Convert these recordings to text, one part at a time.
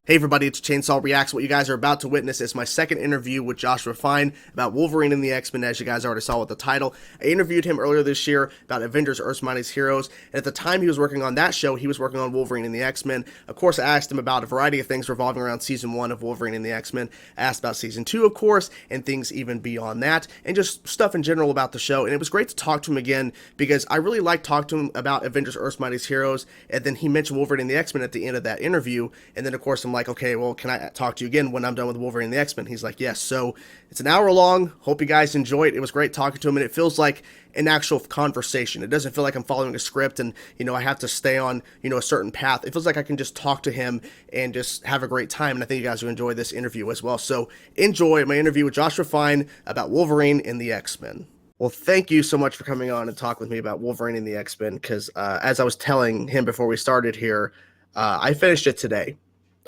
Hey everybody, it's Chainsaw Reacts. What you guys are about to witness is my second interview with Joshua Fine about Wolverine and the X-Men, as you guys already saw with the title. I interviewed him earlier this year about Avengers, Earth's Mightiest Heroes, and at the time he was working on that show, he was working on Wolverine and the X-Men. Of course, I asked him about a variety of things revolving around Season 1 of Wolverine and the X-Men. I asked about Season 2, of course, and things even beyond that, and just stuff in general about the show, and it was great to talk to him again, because I really liked talking to him about Avengers, Earth's Mightiest Heroes, and then he mentioned Wolverine and the X-Men at the end of that interview, and then of course I'm like, okay, well, can I talk to you again when I'm done with Wolverine and the X-Men? He's like, yes. So it's an hour long. Hope you guys enjoy it. It was great talking to him, and it feels like an actual conversation. It doesn't feel like I'm following a script and, I have to stay on, a certain path. It feels like I can just talk to him and just have a great time, and I think you guys will enjoy this interview as well. So enjoy my interview with Joshua Fine about Wolverine and the X-Men. Well, thank you so much for coming on and talk with me about Wolverine and the X-Men, because as I was telling him before we started here, I finished it today.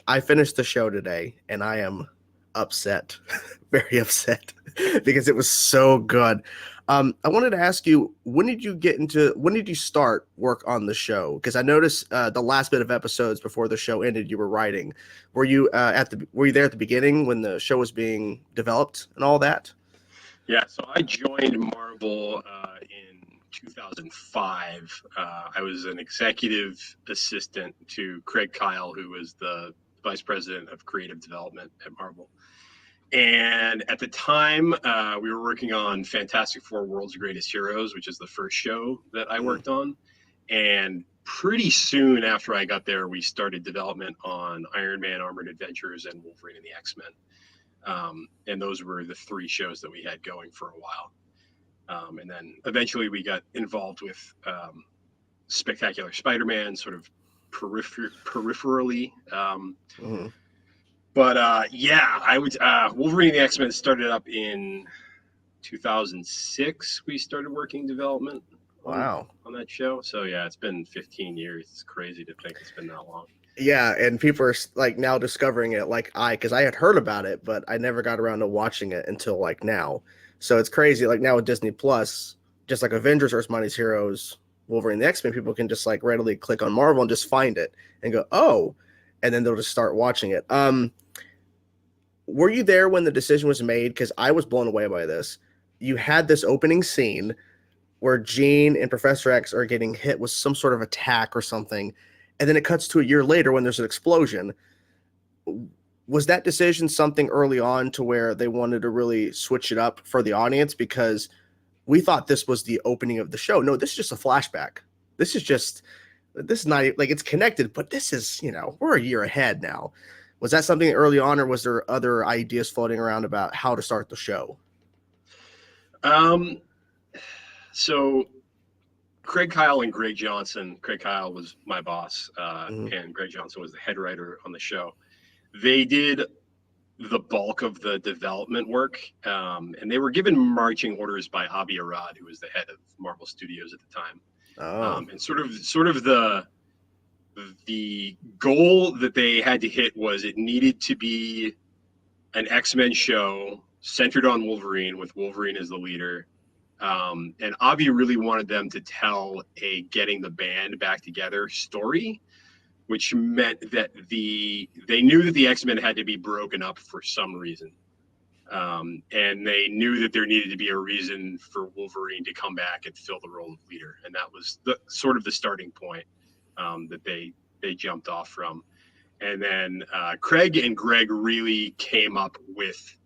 I finished the show today, and I am upset, very upset, because it was so good. I wanted to ask you, when did you start work on the show? Because I noticed the last bit of episodes before the show ended, you were writing. Were you there at the beginning when the show was being developed and all that? Yeah, so I joined Marvel in 2005. I was an executive assistant to Craig Kyle, who was the vice president of creative development at Marvel. And at the time, we were working on Fantastic Four: World's Greatest Heroes, which is the first show that I worked on. And pretty soon after I got there, we started development on Iron Man: Armored Adventures and Wolverine and the X-Men. And those were the three shows that we had going for a while. And then eventually we got involved with Spectacular Spider-Man, sort of peripherally. Mm-hmm. But yeah, I would Wolverine and the X-Men started up in 2006. We started working development on Wow. on that show. So yeah, it's been 15 years. It's crazy to think it's been that long. Yeah, and people are like now discovering it, like because I had heard about it, but I never got around to watching it until like now. So it's crazy. Like now with Disney Plus, just like Avengers, Earth's Mightiest Heroes, Wolverine, the X-Men, people can just like readily click on Marvel and just find it and go, oh, and then they'll just start watching it. Were you there when the decision was made? Because I was blown away by this. You had this opening scene where Jean and Professor X are getting hit with some sort of attack or something, and then it cuts to a year later when there's an explosion. Was that decision something early on to where they wanted to really switch it up for the audience? Because we thought this was the opening of the show. No, this is just a flashback. This is not like it's connected, but this is, we're a year ahead now. Was that something early on, or was there other ideas floating around about how to start the show? Um, so Craig Kyle and Greg Johnson. Craig Kyle was my boss, Mm-hmm. and Greg Johnson was the head writer on the show. They did the bulk of the development work, and they were given marching orders by Avi Arad, who was the head of Marvel Studios at the time. Oh. And sort of the goal that they had to hit was it needed to be an X-Men show centered on Wolverine, with Wolverine as the leader. And Avi really wanted them to tell a getting the band back together story, which meant that they knew that the X-Men had to be broken up for some reason. And they knew that there needed to be a reason for Wolverine to come back and fill the role of leader. And that was the sort of the starting point that they jumped off from. And then Craig and Greg really came up with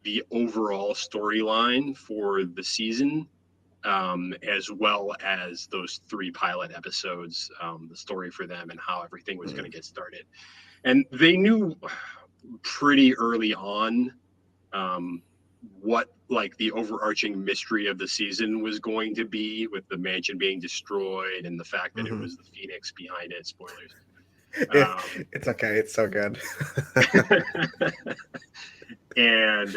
the overall storyline for the season, as well as those three pilot episodes, the story for them and how everything was going to get started. And they knew pretty early on what like the overarching mystery of the season was going to be, with the mansion being destroyed and the fact that it Mm-hmm. was the Phoenix behind it. Spoilers. It's okay. It's so good. and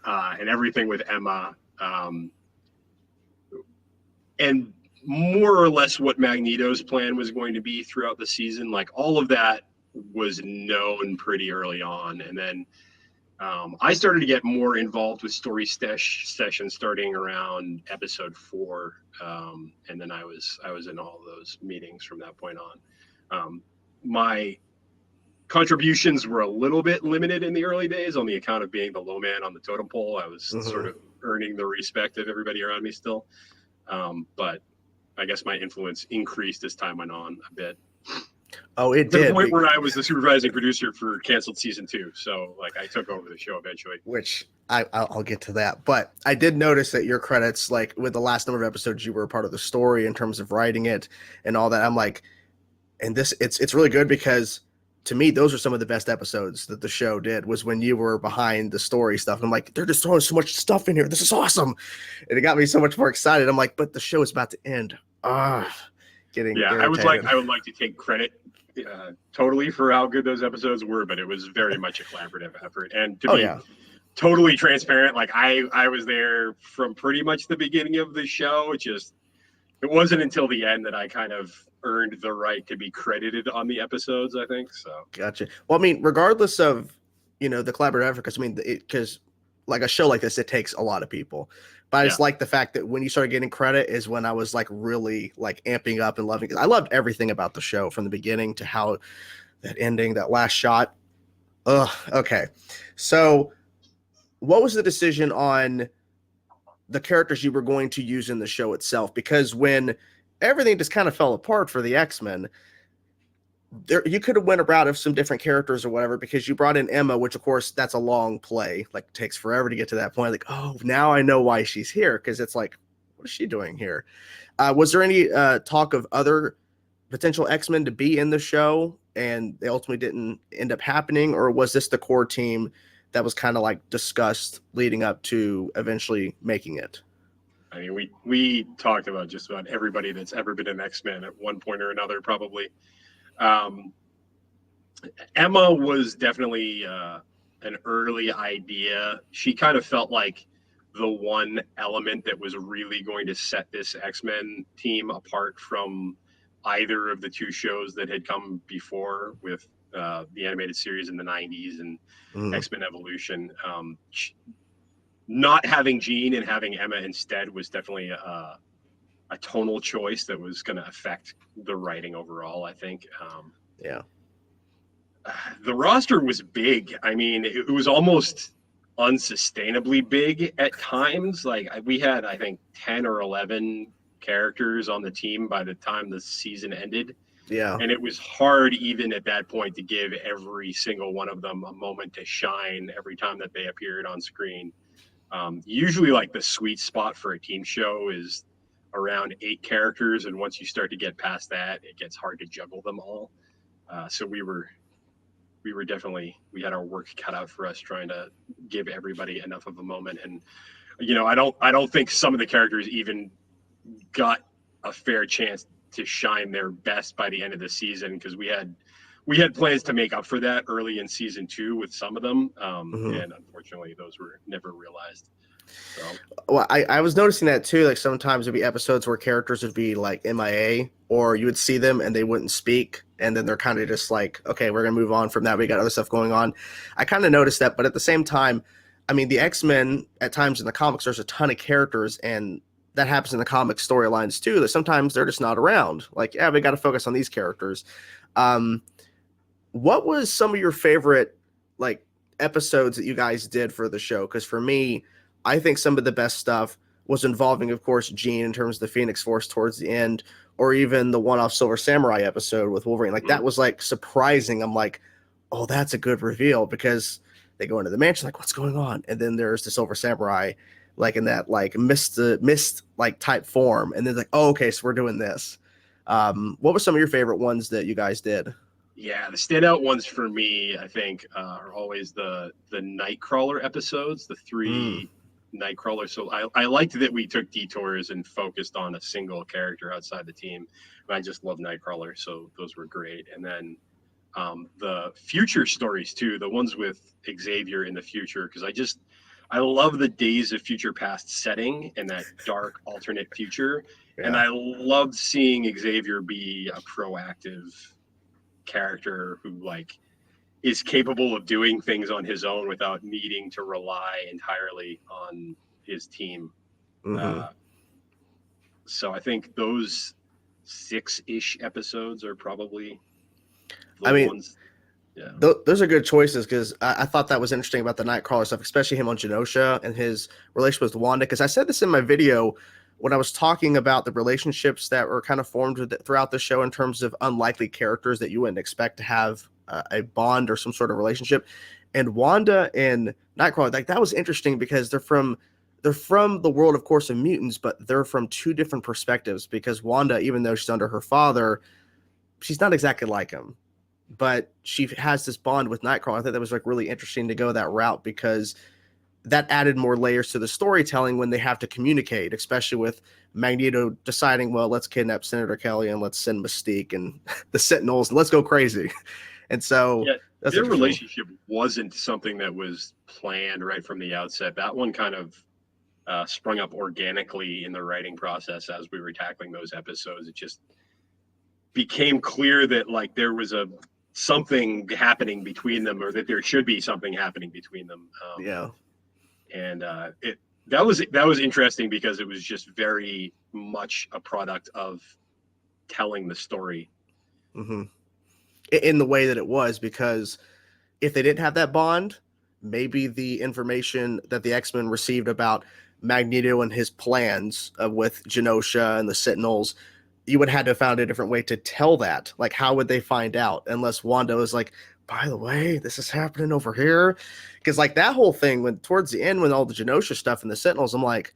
and everything with Emma, and more or less what Magneto's plan was going to be throughout the season. Like all of that was known pretty early on, and then I started to get more involved with story sessions starting around episode 4, and then I was in all those meetings from that point on. My contributions were a little bit limited in the early days on the account of being the low man on the totem pole. I was sort of earning the respect of everybody around me still. But I guess my influence increased as time went on a bit. Oh, it to did. the point where I was the supervising producer for canceled season 2. So like I took over the show eventually. Which I'll get to that. But I did notice that your credits, like with the last number of episodes, you were a part of the story in terms of writing it and all that. I'm like, and this it's really good because to me, those are some of the best episodes that the show did was when you were behind the story stuff. I'm like, they're just throwing so much stuff in here. This is awesome. And it got me so much more excited. I'm like, but the show is about to end. Getting irritated. I would like to take credit totally for how good those episodes were, but it was very much a collaborative effort. And to be totally transparent, like I was there from pretty much the beginning of the show. It wasn't until the end that I kind of earned the right to be credited on the episodes, I think. So gotcha. Well, I mean, regardless of, the collaborative effort, because like a show like this, it takes a lot of people. But I just like the fact that when you started getting credit is when I was like really like amping up and loving it. I loved everything about the show from the beginning to how that ending, that last shot. Okay. So what was the decision on the characters you were going to use in the show itself? Because when everything just kind of fell apart for the X-Men, you could have went a route of some different characters or whatever, because you brought in Emma, which of course that's a long play, like takes forever to get to that point. Like, oh, now I know why she's here. Cause it's like, what is she doing here? Was there any talk of other potential X-Men to be in the show and they ultimately didn't end up happening? Or was this the core team that was kind of like discussed leading up to eventually making it? I mean, we talked about just about everybody that's ever been an X-Men at one point or another, probably. Emma was definitely an early idea. She kind of felt like the one element that was really going to set this X-Men team apart from either of the two shows that had come before with the animated series in the 90s and X-Men Evolution. Not having Jean and having Emma instead was definitely a tonal choice that was going to affect the writing overall, I think. The roster was big. I mean, it was almost unsustainably big at times. Like we had, I think, 10 or 11 characters on the team by the time the season ended. Yeah. And it was hard even at that point to give every single one of them a moment to shine every time that they appeared on screen. Usually like the sweet spot for a team show is around 8 characters. And once you start to get past that, it gets hard to juggle them all. So we had our work cut out for us trying to give everybody enough of a moment. And, I don't think some of the characters even got a fair chance to shine their best by the end of the season, because we had plans to make up for that early in season 2 with some of them. And unfortunately those were never realized. So. Well, I was noticing that too. Like sometimes there'd be episodes where characters would be like MIA, or you would see them and they wouldn't speak. And then they're kind of just like, okay, we're going to move on from that. We got other stuff going on. I kind of noticed that. But at the same time, I mean, the X-Men at times in the comics, there's a ton of characters, and that happens in the comic storylines too, that sometimes they're just not around. Like, yeah, we got to focus on these characters. What was some of your favorite like episodes that you guys did for the show? Because for me, I think some of the best stuff was involving, of course, Jean in terms of the Phoenix Force towards the end, or even the one-off Silver Samurai episode with Wolverine. Like that was like surprising. I'm like, oh, that's a good reveal, because they go into the mansion, like, what's going on? And then there's the Silver Samurai, like in that like mist like type form. And then like, oh, okay, so we're doing this. What were some of your favorite ones that you guys did? Yeah, the standout ones for me, I think, are always the Nightcrawler episodes, the 3 Nightcrawler. So I liked that we took detours and focused on a single character outside the team. And I just love Nightcrawler, so those were great. And then the future stories too, the ones with Xavier in the future, because I love the Days of Future Past setting and that dark alternate future. Yeah. And I loved seeing Xavier be a proactive character who like is capable of doing things on his own without needing to rely entirely on his team. So I think those 6-ish episodes are probably the ones. Yeah. Those are good choices because I thought that was interesting about the Nightcrawler stuff, especially him on Genosha and his relationship with Wanda. Because I said this in my video when I was talking about the relationships that were kind of formed throughout the show in terms of unlikely characters that you wouldn't expect to have a bond or some sort of relationship. And Wanda and Nightcrawler, like that was interesting because they're from the world, of course, of mutants, but they're from two different perspectives. Because Wanda, even though she's under her father, she's not exactly like him, but she has this bond with Nightcrawler. I thought that was like really interesting to go that route because that added more layers to the storytelling when they have to communicate, especially with Magneto deciding, well, let's kidnap Senator Kelly and let's send Mystique and the Sentinels and let's go crazy. And so Yeah, that's their interesting. relationship wasn't something that was planned right from the outset. That one kind of sprung up organically in the writing process as we were tackling those episodes. It just became clear that like there was a something happening between them, or that there should be something happening between them. Yeah. And it that was interesting because it was just very much a product of telling the story. Mm-hmm. In the way that it was, because if they didn't have that bond, maybe the information that the X-Men received about Magneto and his plans with Genosha and the Sentinels, you would have had to have found a different way to tell that. Like, how would they find out unless Wanda was like, by the way, this is happening over here? Because like that whole thing, when towards the end, when all the Genosha stuff and the Sentinels, I'm like,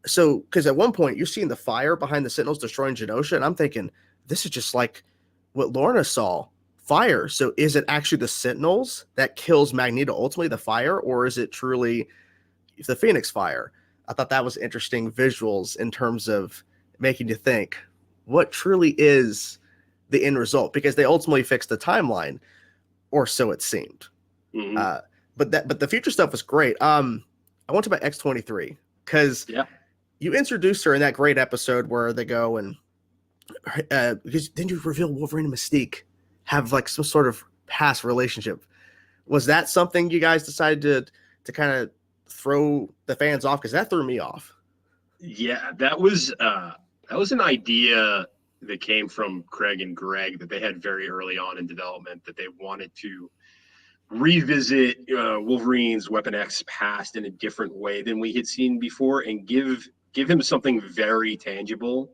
so because at one point you're seeing the fire behind the Sentinels destroying Genosha, and I'm thinking this is just like what Lorna saw, fire. So is it actually the Sentinels that kills Magneto ultimately, the fire, or is it truly the Phoenix fire? I thought that was interesting visuals in terms of making you think what truly is the end result, because they ultimately fixed the timeline, or so it seemed. Mm-hmm. But the future stuff was great. I want to about X-23 because Yeah. you introduced her in that great episode where they go and because then you reveal Wolverine and Mystique have like some sort of past relationship. Was that something you guys decided to kind of throw the fans off? Because that threw me off. Yeah, that was an idea that came from Craig and Greg that they had very early on in development, that they wanted to revisit Wolverine's Weapon X past in a different way than we had seen before, and give him something very tangible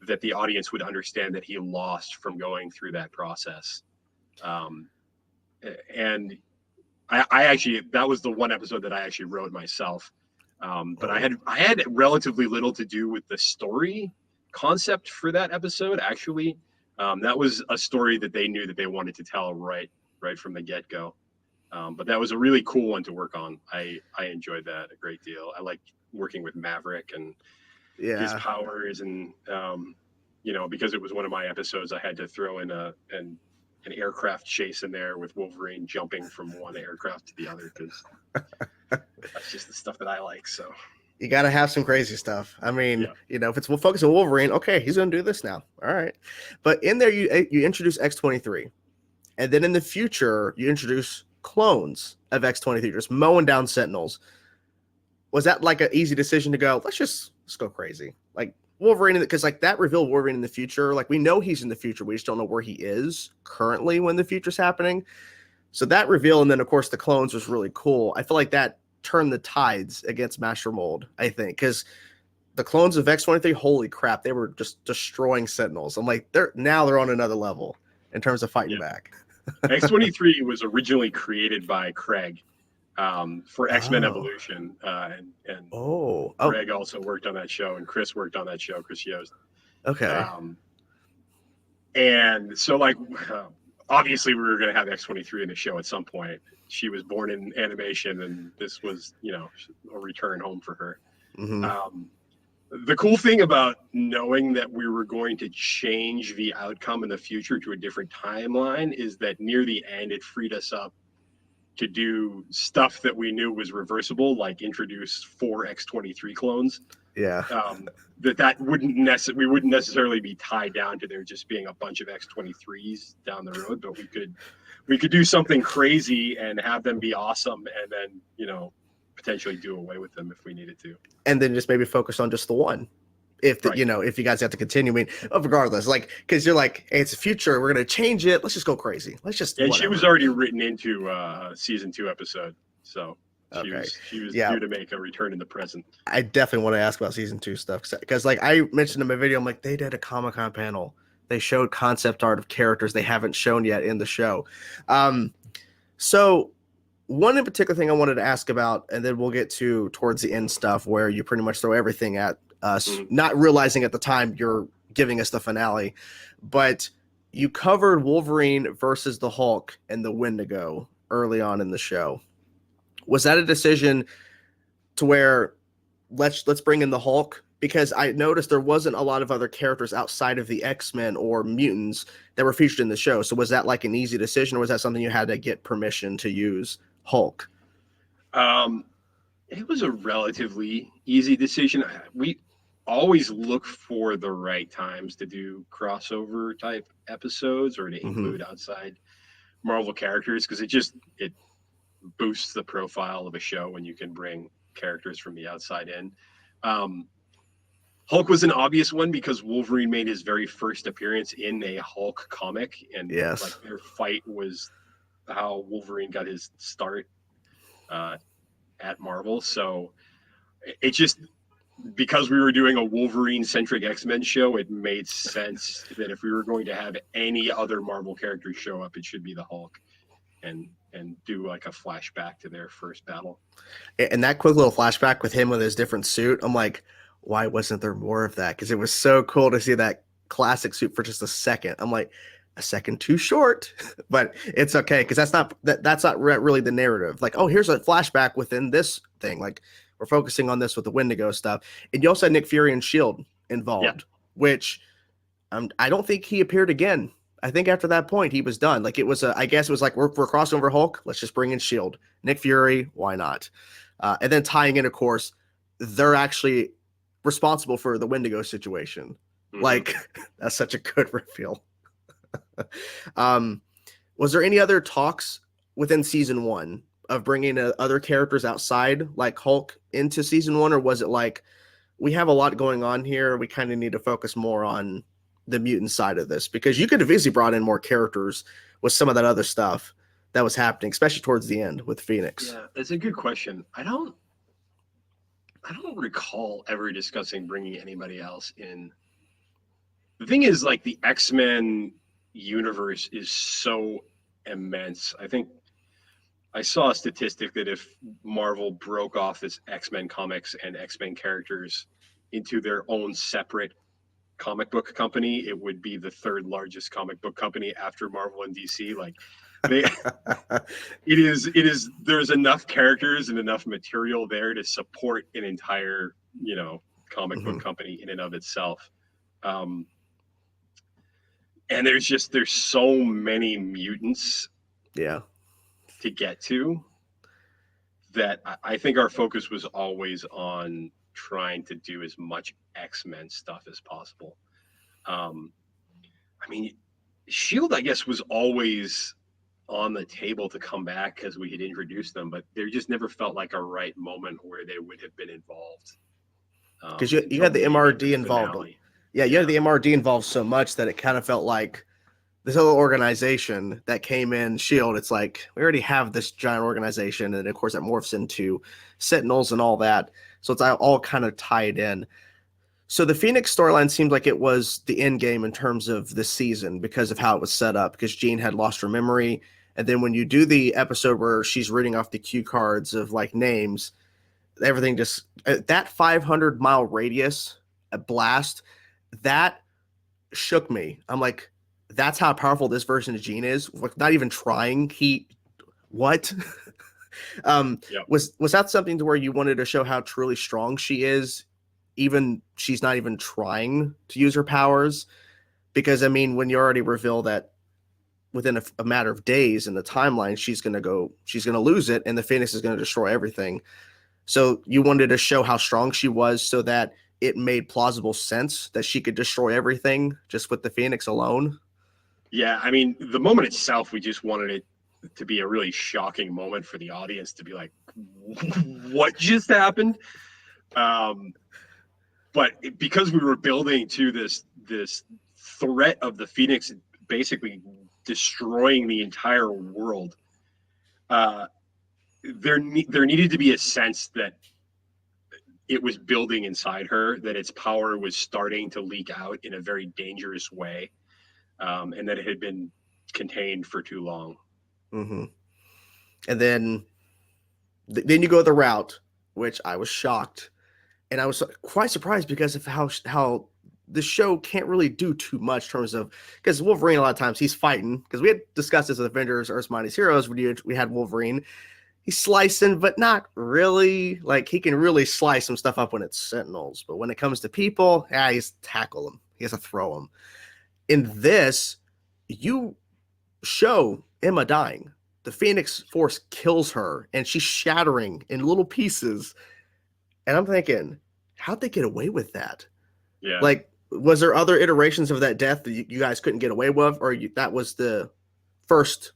that the audience would understand that he lost from going through that process. Um, and I actually, that was the one episode that I actually wrote myself. But I had relatively little to do with the story concept for that episode. Actually, that was a story that they knew that they wanted to tell right from the get go. But that was a really cool one to work on. I enjoyed that a great deal. I liked working with Maverick and his Yeah. powers, and because it was one of my episodes, I had to throw in an aircraft chase in there with Wolverine jumping from one aircraft to the other, because that's just the stuff that I like. So You got to have some crazy stuff. I mean, yeah. if it's we'll focus on Wolverine, okay, he's going to do this now. All right. But in there, you introduce X-23. And then in the future, you introduce clones of X-23, just mowing down Sentinels. Was that like an easy decision to go, let's go crazy? Like Wolverine, because like that revealed Wolverine in the future. Like we know he's in the future. We just don't know where he is currently when the future's happening. So that reveal, and then of course the clones was really cool. I feel like that turned the tides against Master Mold, I think, because the clones of X-23, holy crap, they were just destroying Sentinels. I'm like, they're on another level in terms of fighting Yeah. back. X-23 was originally created by Craig for X-Men Oh. Evolution, and Oh. Greg also worked on that show, and Chris worked on that show, Chris Yost. Okay. Um, and so, like, obviously, we were going to have X-23 in the show at some point. She was born in animation, and this was, a return home for her. Mm-hmm. The cool thing about knowing that we were going to change the outcome in the future to a different timeline is that near the end, it freed us up to do stuff that we knew was reversible, like introduce 4 X-23 clones. Yeah. That we wouldn't necessarily be tied down to there just being a bunch of X-23s down the road, but we could do something crazy and have them be awesome, and then potentially do away with them if we needed to. And then just maybe focus on just the one. if Right. if you guys have to continue. I mean, regardless, like, because you're like, hey, it's the future, we're gonna change it. Let's just go crazy. Let's just And she was whatever. already written into season 2 episode, so Okay, she was yeah, due to make a return in the present. I definitely want to ask about season 2 stuff because, like I mentioned in my video, I'm like, they did a Comic-Con panel. They showed concept art of characters they haven't shown yet in the show. So one in particular thing I wanted to ask about, and then we'll get to towards the end stuff where you pretty much throw everything at us, not realizing at the time you're giving us the finale, but you covered Wolverine versus the Hulk and the Wendigo early on in the show. Was that a decision to where let's bring in the Hulk? Because I noticed there wasn't a lot of other characters outside of the X-Men or mutants that were featured in the show. So was that like an easy decision, or was that something you had to get permission to use Hulk? It was a relatively easy decision. We always look for the right times to do crossover type episodes or to include outside Marvel characters, because it boosts the profile of a show when you can bring characters from the outside in. Hulk was an obvious one because Wolverine made his very first appearance in a Hulk comic, and Yes. like their fight was how Wolverine got his start at Marvel. So it just, because we were doing a Wolverine-centric X-Men show, it made sense that if we were going to have any other Marvel characters show up, it should be the Hulk, and do like a flashback to their first battle. And that quick little flashback with him with his different suit, I'm like, why wasn't there more of that? Because it was so cool to see that classic suit for just a second. I'm like, a second too short, but it's okay because that's not really the narrative. Like, oh, here's a flashback within this thing. Like, we're focusing on this with the Wendigo stuff, and you also had Nick Fury and Shield involved, which I don't think he appeared again. I think after that point he was done. Like, it was I guess it was like we're crossing over Hulk. Let's just bring in Shield, Nick Fury. Why not? And then tying in, of course, they're actually responsible for the Wendigo situation. Like, that's such a good reveal. Was there any other talks within season 1 of bringing other characters outside like Hulk into season 1, or was it like, we have a lot going on here, we kind of need to focus more on the mutant side of this? Because you could have easily brought in more characters with some of that other stuff that was happening, especially towards the end with Phoenix. Yeah, that's a good question. I don't recall ever discussing bringing anybody else in. The thing is, like, the X-Men universe is so immense. I think I saw a statistic that if Marvel broke off its X-Men comics and X-Men characters into their own separate comic book company, it would be the third largest comic book company after Marvel and DC. Like, it is there's enough characters and enough material there to support an entire comic book company in and of itself. And there's so many mutants to get to that I think our focus was always on trying to do as much X-Men stuff as possible. I mean, Shield, I guess, was always on the table to come back because we had introduced them, but there just never felt like a right moment where they would have been involved. Because you had the MRD involved. Yeah, you had the MRD involved so much that it kind of felt like this whole organization that came in Shield. It's like, we already have this giant organization, and of course that morphs into Sentinels and all that. So it's all kind of tied in. So the Phoenix storyline seemed like it was the end game in terms of the season because of how it was set up, because Jean had lost her memory. And then when you do the episode where she's reading off the cue cards of like names, everything just, that 500-mile radius, a blast, that shook me. I'm like, that's how powerful this version of Jean is. Like, not even trying. What? Was that something to where you wanted to show how truly strong she is? Even she's not even trying to use her powers, because I mean, when you already reveal that within a matter of days in the timeline, she's going to lose it, and the Phoenix is going to destroy everything. So you wanted to show how strong she was so that it made plausible sense that she could destroy everything just with the Phoenix alone. Yeah, I mean, the moment itself, we just wanted it to be a really shocking moment for the audience to be like, what just happened? but because we were building to this threat of the Phoenix basically destroying the entire world, there needed to be a sense that it was building inside her, that its power was starting to leak out in a very dangerous way, and that it had been contained for too long. Mm-hmm. And then you go the route, which I was shocked, and I was quite surprised because of how the show can't really do too much in terms of, because Wolverine a lot of times he's fighting, because we had discussed this with Avengers, Earth's Mightiest Heroes. We had Wolverine. He's slicing, but not really. Like, he can really slice some stuff up when it's Sentinels, but when it comes to people, he's tackle them. He has to throw them. In this, you show Emma dying. The Phoenix Force kills her, and she's shattering in little pieces. And I'm thinking, how'd they get away with that? Yeah. Like, was there other iterations of that death that you guys couldn't get away with, or that was the first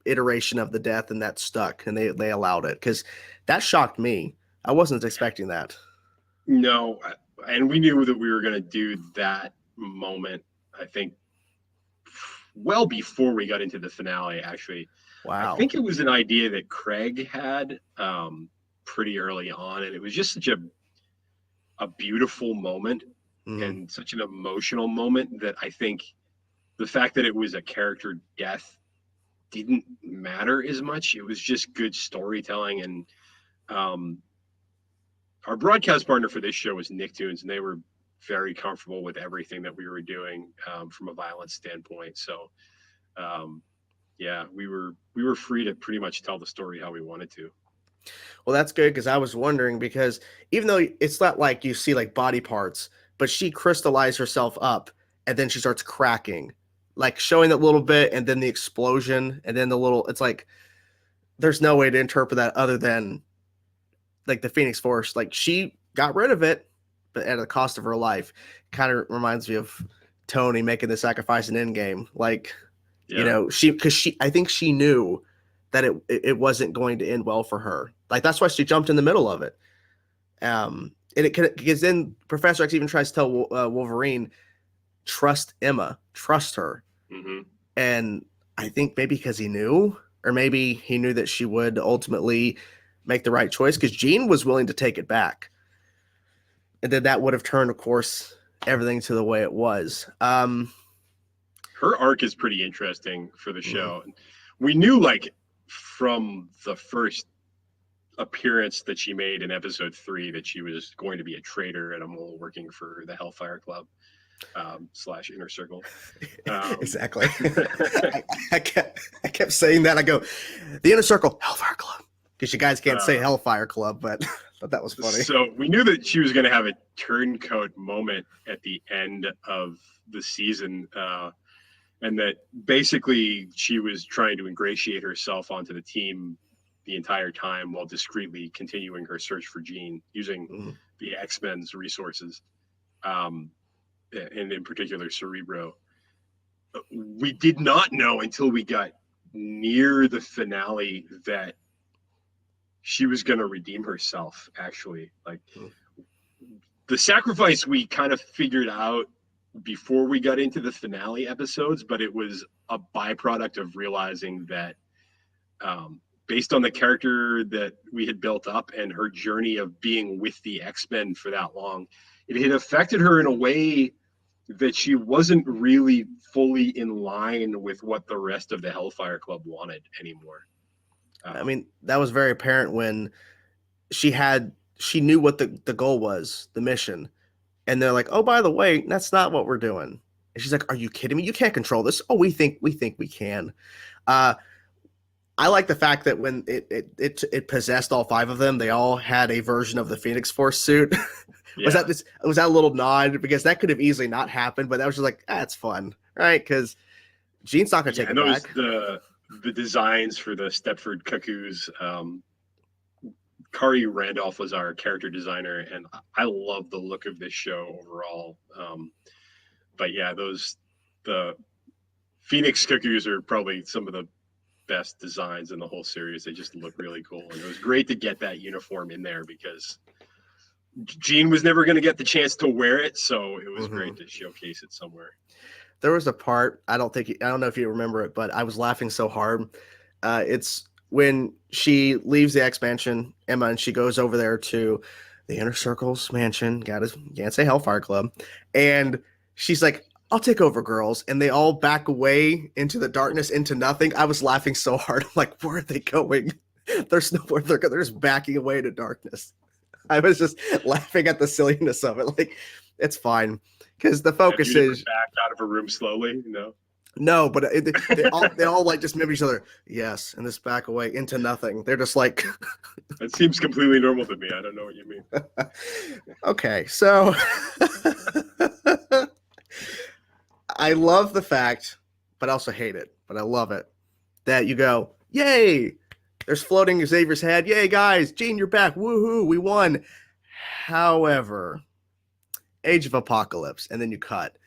iteration of the death and that stuck and they allowed it? Because that shocked me. I wasn't expecting that. No, and we knew that we were going to do that moment, I think, well before we got into the finale, actually. Wow. I think it was an idea that Craig had pretty early on, and it was just such a beautiful moment and such an emotional moment that I think the fact that it was a character death didn't matter as much. It was just good storytelling. And our broadcast partner for this show was Nicktoons, and they were very comfortable with everything that we were doing from a violence standpoint. So yeah, we were free to pretty much tell the story how we wanted to. Well, that's good, because I was wondering, because even though it's not like you see like body parts, but she crystallized herself up and then she starts cracking, like showing that little bit, and then the explosion, and then the little, it's like there's no way to interpret that other than like the Phoenix Force, like she got rid of it, but at the cost of her life. Kind of reminds me of Tony making the sacrifice in Endgame. Like, Yeah. you know, I think she knew that it wasn't going to end well for her. Like, that's why she jumped in the middle of it. And because then Professor X even tries to tell Wolverine, trust Emma, trust her. Mm-hmm. And I think maybe because he knew, or maybe he knew that she would ultimately make the right choice, because Jean was willing to take it back. And then that would have turned, of course, everything to the way it was. Her arc is pretty interesting for the show. We knew, like, from the first appearance that she made in episode 3 that she was going to be a traitor and a mole working for the Hellfire Club / Inner Circle. Exactly. I kept saying that. I go, the Inner Circle, Hellfire Club, because you guys can't say Hellfire Club, but I thought that was funny. So we knew that she was going to have a turncoat moment at the end of the season, and that basically she was trying to ingratiate herself onto the team the entire time while discreetly continuing her search for Jean using the X-Men's resources, and in particular Cerebro. We did not know until we got near the finale that she was going to redeem herself, actually. Like, the sacrifice we kind of figured out before we got into the finale episodes, but it was a byproduct of realizing that based on the character that we had built up and her journey of being with the X-Men for that long, it had affected her in a way that she wasn't really fully in line with what the rest of the Hellfire Club wanted anymore. I mean, that was very apparent when she knew what the goal was, the mission. And they're like, oh, by the way, that's not what we're doing. And she's like, are you kidding me? You can't control this. Oh, we think we can. I like the fact that when it possessed all 5 of them, they all had a version of the Phoenix Force suit. Was that a little nod? Because that could have easily not happened, but that was just like, it's fun, right? Because Jean's not going to take it back. The designs for the Stepford Cuckoos, Kari Randolph was our character designer, and I love the look of this show overall. But yeah, the Phoenix Cuckoos are probably some of the best designs in the whole series. They just look really cool, and it was great to get that uniform in there because Jean was never going to get the chance to wear it, so it was Mm-hmm. great to showcase it somewhere. There was a part, I don't know if you remember it, but I was laughing so hard. It's when she leaves the X Mansion, Emma, and she goes over there to the Inner Circle's mansion. Can't say Hellfire Club, and she's like, "I'll take over, girls," and they all back away into the darkness, into nothing. I was laughing so hard. I'm like, where are they going? There's nowhere they're going. They're just backing away to darkness. I was just laughing at the silliness of it. Like, it's fine because the focus is back out of a room slowly. no, but they all like just mimic each other. Yes, and this back away into nothing. They're just like that seems completely normal to me. I don't know what you mean. Okay, so I love the fact, but I also hate it. But I love it that you go, yay! There's floating Xavier's head. Yay, guys! Jean, you're back. Woohoo! We won. However, Age of Apocalypse, and then you cut.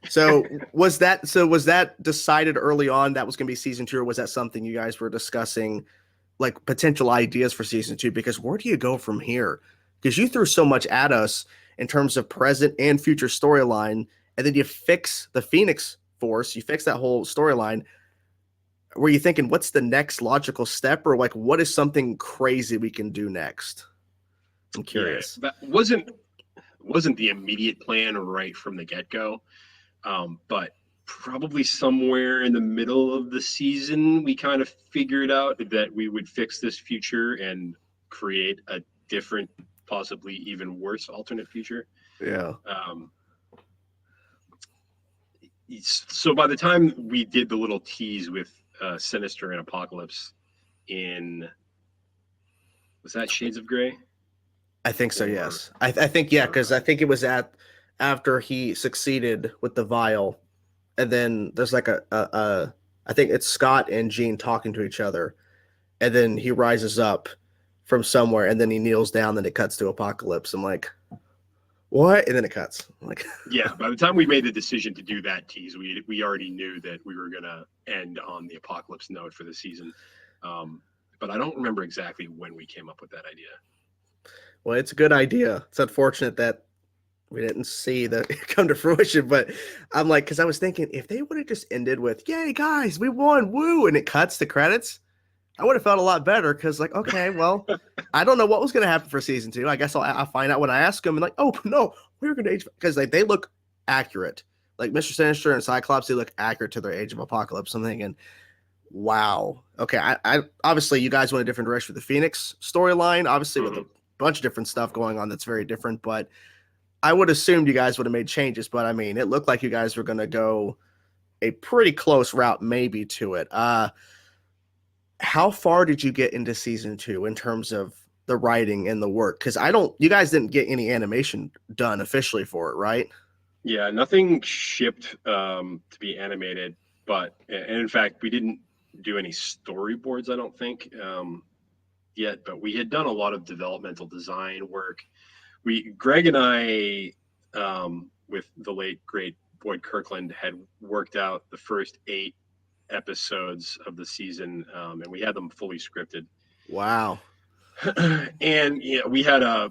So was that decided early on that was going to be season 2, or was that something you guys were discussing, like potential ideas for season 2? Because where do you go from here? Because you threw so much at us in terms of present and future storyline, and then you fix the Phoenix Force, you fix that whole storyline. Were you thinking, what's the next logical step, or like what is something crazy we can do next? I'm curious. Yeah, that wasn't the immediate plan right from the get-go. But probably somewhere in the middle of the season, we kind of figured out that we would fix this future and create a different, possibly even worse alternate future. Yeah. So by the time we did the little tease with Sinister and Apocalypse was that Shades of Grey? I think so, yes. I think, yeah, because I think it was after he succeeded with the vial, and then there's like I think it's Scott and Jean talking to each other, and then he rises up from somewhere, and then he kneels down, then it cuts to Apocalypse. I'm like, what? And then it cuts. I'm like, yeah, by the time we made the decision to do that tease, we already knew that we were gonna end on the Apocalypse note for the season. But I don't remember exactly when we came up with that idea. Well, it's a good idea. It's unfortunate that we didn't see that come to fruition, but I'm like, because I was thinking if they would have just ended with, yay, guys, we won, woo, and it cuts to credits, I would have felt a lot better because, like, okay, well, I don't know what was going to happen for season 2. I guess I'll find out when I ask them, and like, oh, no, we're going to age, because they look accurate. Like Mr. Sinister and Cyclops, they look accurate to their Age of Apocalypse. I'm thinking, wow. Okay, I obviously you guys went a different direction with the Phoenix storyline, obviously with a bunch of different stuff going on that's very different, but I would assumed you guys would have made changes, but I mean, it looked like you guys were going to go a pretty close route maybe to it. How far did you get into season 2 in terms of the writing and the work? Because you guys didn't get any animation done officially for it, right? Yeah, nothing shipped to be animated, and in fact, we didn't do any storyboards, I don't think, yet, but we had done a lot of developmental design work. Greg and I, with the late great Boyd Kirkland, had worked out the first 8 episodes of the season, and we had them fully scripted. Wow. And yeah, we had a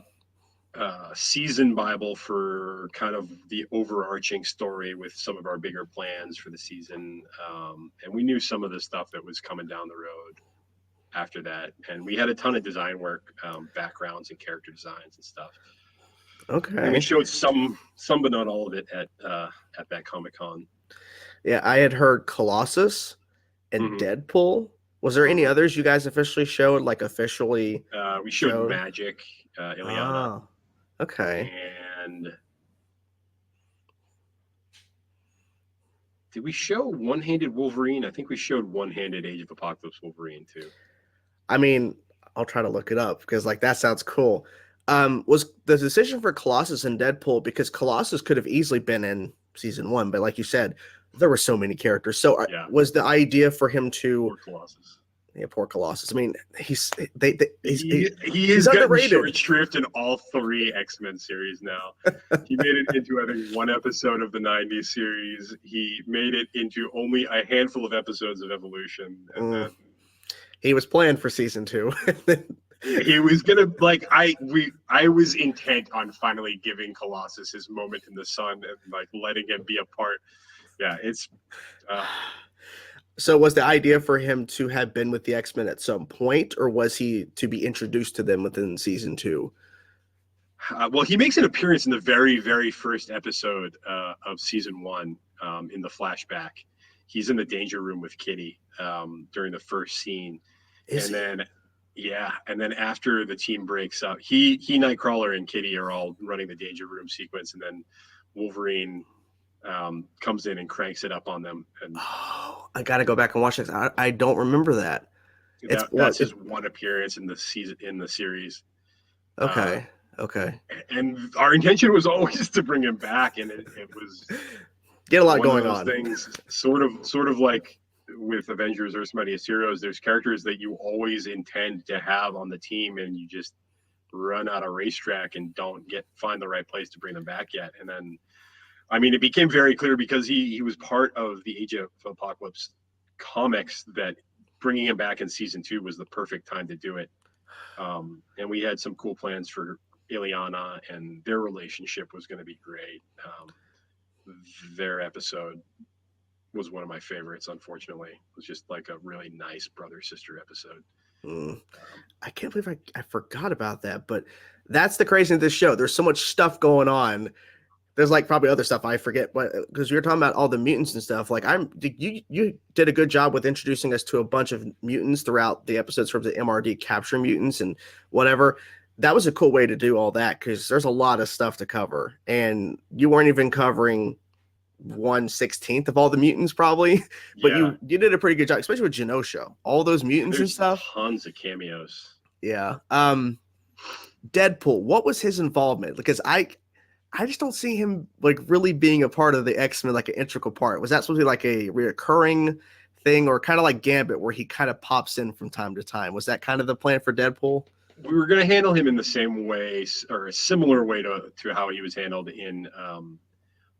season Bible for kind of the overarching story with some of our bigger plans for the season, and we knew some of the stuff that was coming down the road after that, and we had a ton of design work, backgrounds and character designs and stuff. Okay. And we showed some but not all of it at that Comic-Con. Yeah, I had heard Colossus and Deadpool. Was there any others you guys officially showed, like officially? We showed Magic, Ileana. Oh, okay. And did we show One-Handed Wolverine? I think we showed One-Handed Age of Apocalypse Wolverine too. I mean, I'll try to look it up because like that sounds cool. Was the decision for Colossus and Deadpool, because Colossus could have easily been in season 1, but like you said, there were so many characters. So was the idea for him to poor Colossus? Yeah, poor Colossus. I mean, he is getting short shrift in all 3 X-Men series now. He made it into, I think, 1 episode of the 90s series. He made it into only a handful of episodes of Evolution, and then he was planned for season 2. He was gonna like I was intent on finally giving Colossus his moment in the sun and like letting him be a part. Yeah, it's So was the idea for him to have been with the X-Men at some point, or was he to be introduced to them within season 2? well, he makes an appearance in the very, very first episode of season 1 in the flashback. He's in the danger room with Kitty during the first scene, Is and he? then yeah, and then after the team breaks up, he Nightcrawler and Kitty are all running the danger room sequence, and then Wolverine comes in and cranks it up on them, and Oh, I gotta go back and watch this. I don't remember that. It's that's what? his one appearance in the season in the series. Uh, Okay, okay. and our intention was always to bring him back, and it was Get a lot one of going those on. things, sort of like with Avengers or Mightiest Heroes. There's characters that you always intend to have on the team, and you just run out of racetrack and don't find the right place to bring them back yet. And then, I mean, it became very clear because he was part of the Age of Apocalypse comics that bringing him back in season 2 was the perfect time to do it. And we had some cool plans for Ileana, and their relationship was going to be great. Their episode was one of my favorites. Unfortunately, it was just like a really nice brother sister episode. Mm. I can't believe I forgot about that, but that's the crazy of this show. There's so much stuff going on. There's like probably other stuff I forget, but because you're talking about all the mutants and stuff, like you did a good job with introducing us to a bunch of mutants throughout the episodes from the MRD capture mutants and whatever. That was a cool way to do all that because there's a lot of stuff to cover, and you weren't even covering 1/16 of all the mutants probably, but Yeah, you did a pretty good job, especially with Genosha. All those mutants and there's stuff. tons of cameos. Yeah. Deadpool, what was his involvement? Because I just don't see him like really being a part of the X-Men, like an integral part. Was that supposed to be like a reoccurring thing, or kind of like Gambit, where he kind of pops in from time to time? Was that kind of the plan for Deadpool? We were going to handle him in the same way or a similar way to how he was handled in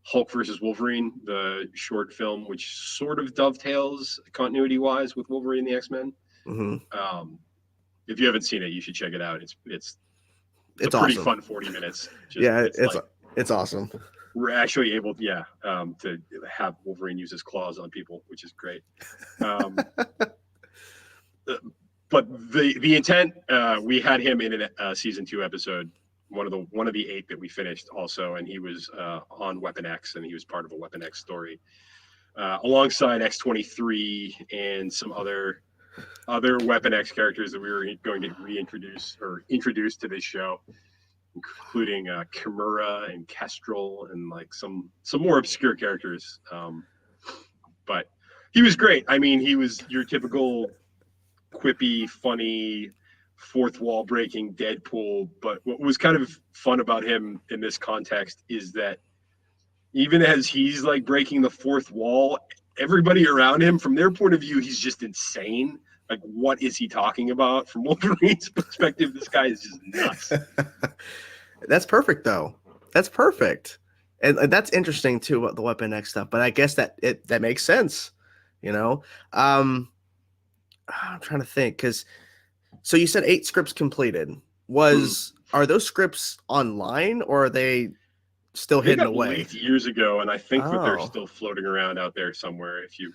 Hulk versus Wolverine, the short film, which sort of dovetails continuity wise with Wolverine and the X-Men. Mm-hmm. If you haven't seen it, you should check it out. It's a It's pretty awesome. fun 40 minutes. Just Yeah, it's like it's awesome. we're actually able, to have Wolverine use his claws on people, which is great. Um, but the intent, we had him in a season 2 episode, one of the 8 that we finished also, and he was on Weapon X, and he was part of a Weapon X story alongside X-23 and some other Weapon X characters that we were going to reintroduce or introduce to this show, including Kimura and Kestrel and like some more obscure characters. But he was great. I mean, he was your typical quippy, funny, fourth wall breaking Deadpool. But what was kind of fun about him in this context is that even as he's like breaking the fourth wall, everybody around him, from their point of view, he's just insane. Like, what is he talking about? From Wolverine's perspective, this guy is just nuts. That's perfect, though. That's perfect, and that's interesting too about the Weapon X stuff. But I guess that makes sense, you know. I'm trying to think because so you said 8 scripts completed. Are those scripts online or are they still They hidden got away? leaked years ago, and I think that they're Oh. still floating around out there somewhere. If you,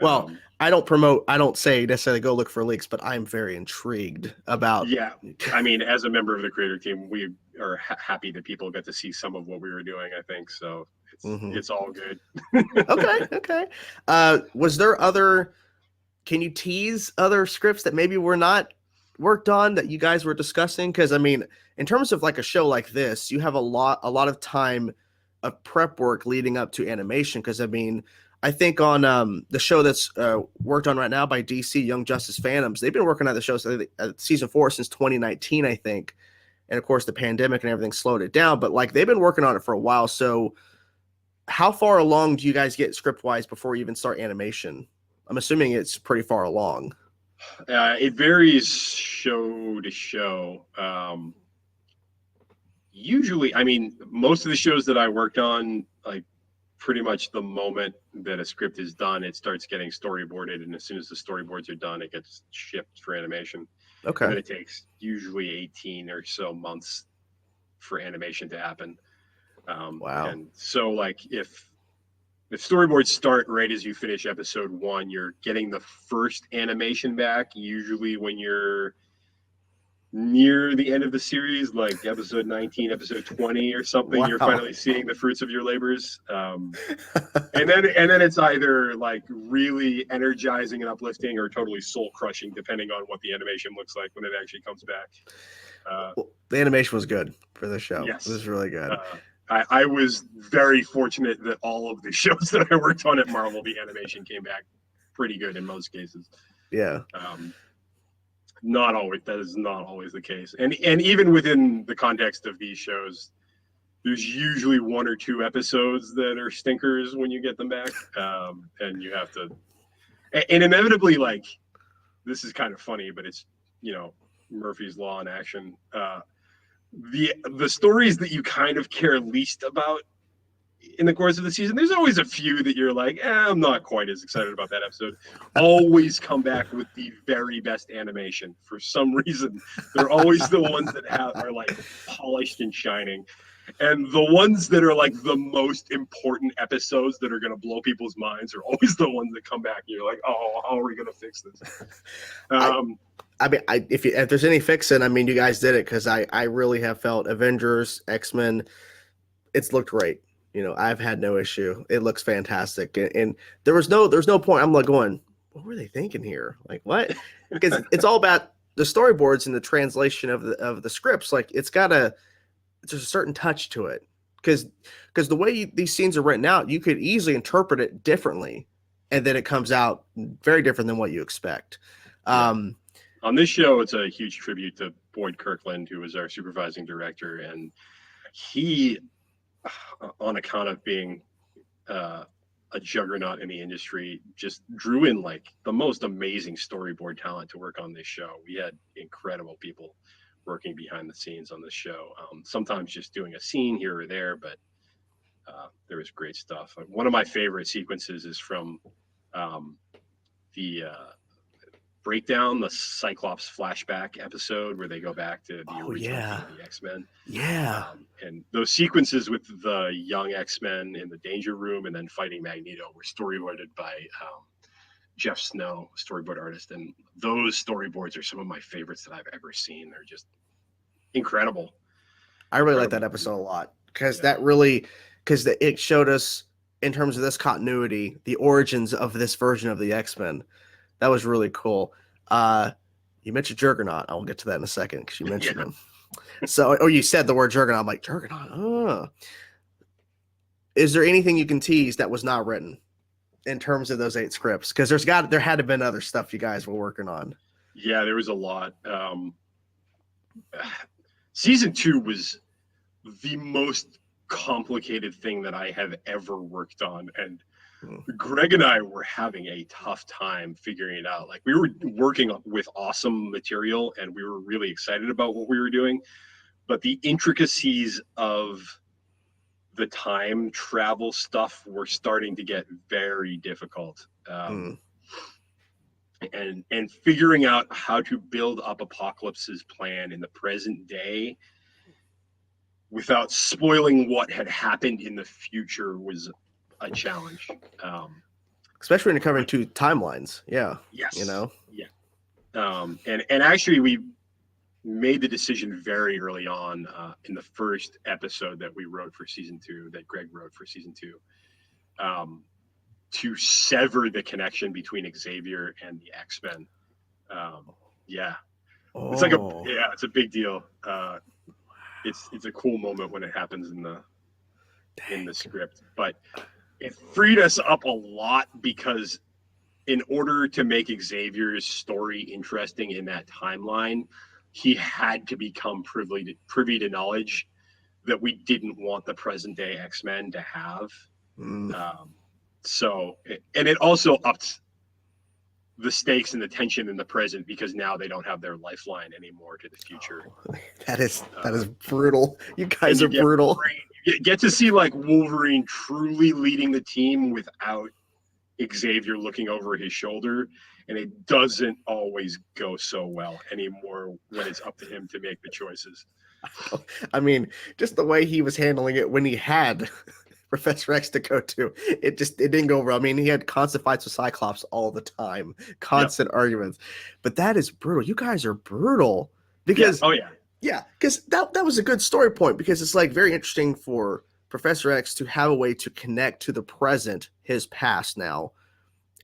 Well, I don't say necessarily go look for leaks, but I'm very intrigued about. yeah, I mean, as a member of the creator team, we are happy that people get to see some of what we were doing. I think so. It's all good. Okay. Was there other? Can you tease other scripts that maybe were not worked on that you guys were discussing? Because I mean, in terms of like a show like this, you have a lot of time of prep work leading up to animation. Because I mean, I think on the show that's worked on right now by DC, Young Justice Phantoms, they've been working on the show season 4 since 2019, I think. And of course, the pandemic and everything slowed it down. But like they've been working on it for a while. So, how far along do you guys get script wise before you even start animation? I'm assuming it's pretty far along. It varies show to show. Usually, I mean, most of the shows that I worked on, like pretty much the moment that a script is done, it starts getting storyboarded, and as soon as the storyboards are done, it gets shipped for animation. Okay. and then it takes usually 18 or so months for animation to happen. Wow. And so, like, if storyboards start right as you finish episode 1, you're getting the first animation back usually when you're near the end of the series, like episode 19, episode 20 or something. You're Wow. finally seeing the fruits of your labors. And then it's either like really energizing and uplifting or totally soul crushing, depending on what the animation looks like when it actually comes back. Well, the animation was good for the show. It Yes. was really good. I was very fortunate that all of the shows that I worked on at Marvel, the animation came back pretty good in most cases. Yeah. Not always. That is not always the case. And even within the context of these shows, there's usually 1 or 2 episodes that are stinkers when you get them back, and you have to. And inevitably, like, this is kind of funny, but it's, Murphy's Law in action. The stories that you kind of care least about in the course of the season, there's always a few that you're like, I'm not quite as excited about that episode. Always come back with the very best animation. For some reason, they're always the ones that are like polished and shining. And the ones that are like the most important episodes that are going to blow people's minds are always the ones that come back and you're like, oh, how are we going to fix this? If there's any fixing, you guys did it, because I really have felt Avengers, X-Men, it's looked great. I've had no issue. It looks fantastic, and there's no point. I'm like going, what were they thinking here? Like, what? Because it's all about the storyboards and the translation of the scripts. Like, there's a certain touch to it, because the way these scenes are written out, you could easily interpret it differently, and then it comes out very different than what you expect. On this show, it's a huge tribute to Boyd Kirkland, who was our supervising director, and he, on account of being a juggernaut in the industry, just drew in like the most amazing storyboard talent to work on this show. We had incredible people working behind the scenes on this show, sometimes just doing a scene here or there, but there was great stuff. One of my favorite sequences is from the Breakdown, the Cyclops flashback episode where they go back to the original team of the X-Men. Yeah. And those sequences with the young X-Men in the Danger Room and then fighting Magneto were storyboarded by Jeff Snow, storyboard artist. And those storyboards are some of my favorites that I've ever seen. They're just incredible. I really like that episode a lot, because it showed us, in terms of this continuity, the origins of this version of the X-Men. That was really cool. You mentioned Juggernaut. I'll get to that in a second, because you mentioned him. So, you said the word Juggernaut. I'm like, Juggernaut. Oh. Is there anything you can tease that was not written in terms of those 8 scripts? Because there had to have been other stuff you guys were working on. Yeah, there was a lot. Season 2 was the most complicated thing that I have ever worked on, and Greg and I were having a tough time figuring it out. Like, we were working with awesome material and we were really excited about what we were doing, but the intricacies of the time travel stuff were starting to get very difficult. And figuring out how to build up Apocalypse's plan in the present day without spoiling what had happened in the future was a challenge, especially when you're covering 2 timelines. Yeah. Yes. Yeah. And actually, we made the decision very early on in the first episode that we wrote for season 2, that Greg wrote for season 2, to sever the connection between Xavier and the X-Men. It's like it's a big deal. It's a cool moment when it happens in the script, but it freed us up a lot, because in order to make Xavier's story interesting in that timeline, he had to become privy to knowledge that we didn't want the present day X-Men to have. And it also upped the stakes and the tension in the present, because now they don't have their lifeline anymore to the future. That is brutal. You guys are brutal. You get to see like Wolverine truly leading the team without Xavier looking over his shoulder, and it doesn't always go so well anymore when it's up to him to make the choices. I mean, just the way he was handling it when he had Professor X to go to, it didn't go well. I mean, he had constant fights with Cyclops all the time, Yep. constant arguments. But that is brutal. You guys are brutal Yeah. because Oh yeah. because that was a good story point because it's like very interesting for Professor X to have a way to connect to the present, his past now,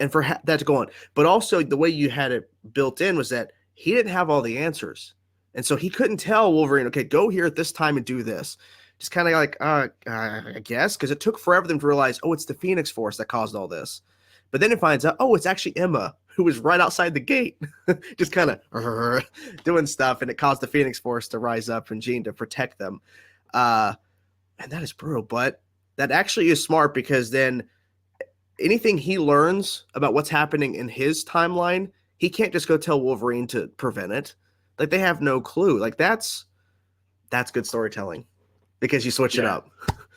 and for that to go on. But also the way you had it built in was that he didn't have all the answers. And so he couldn't tell Wolverine, okay, go here at this time and do this. Just kind of like, I guess, because it took forever for them to realize, oh, it's the Phoenix Force that caused all this. But then it finds out, oh, it's actually Emma, who was right outside the gate, just kind of doing stuff, and it caused the Phoenix Force to rise up and Jean to protect them. And that is brutal, but that actually is smart because then anything he learns about what's happening in his timeline, he can't just go tell Wolverine to prevent it. Like they have no clue. Like that's good storytelling because you switch it Yeah. up.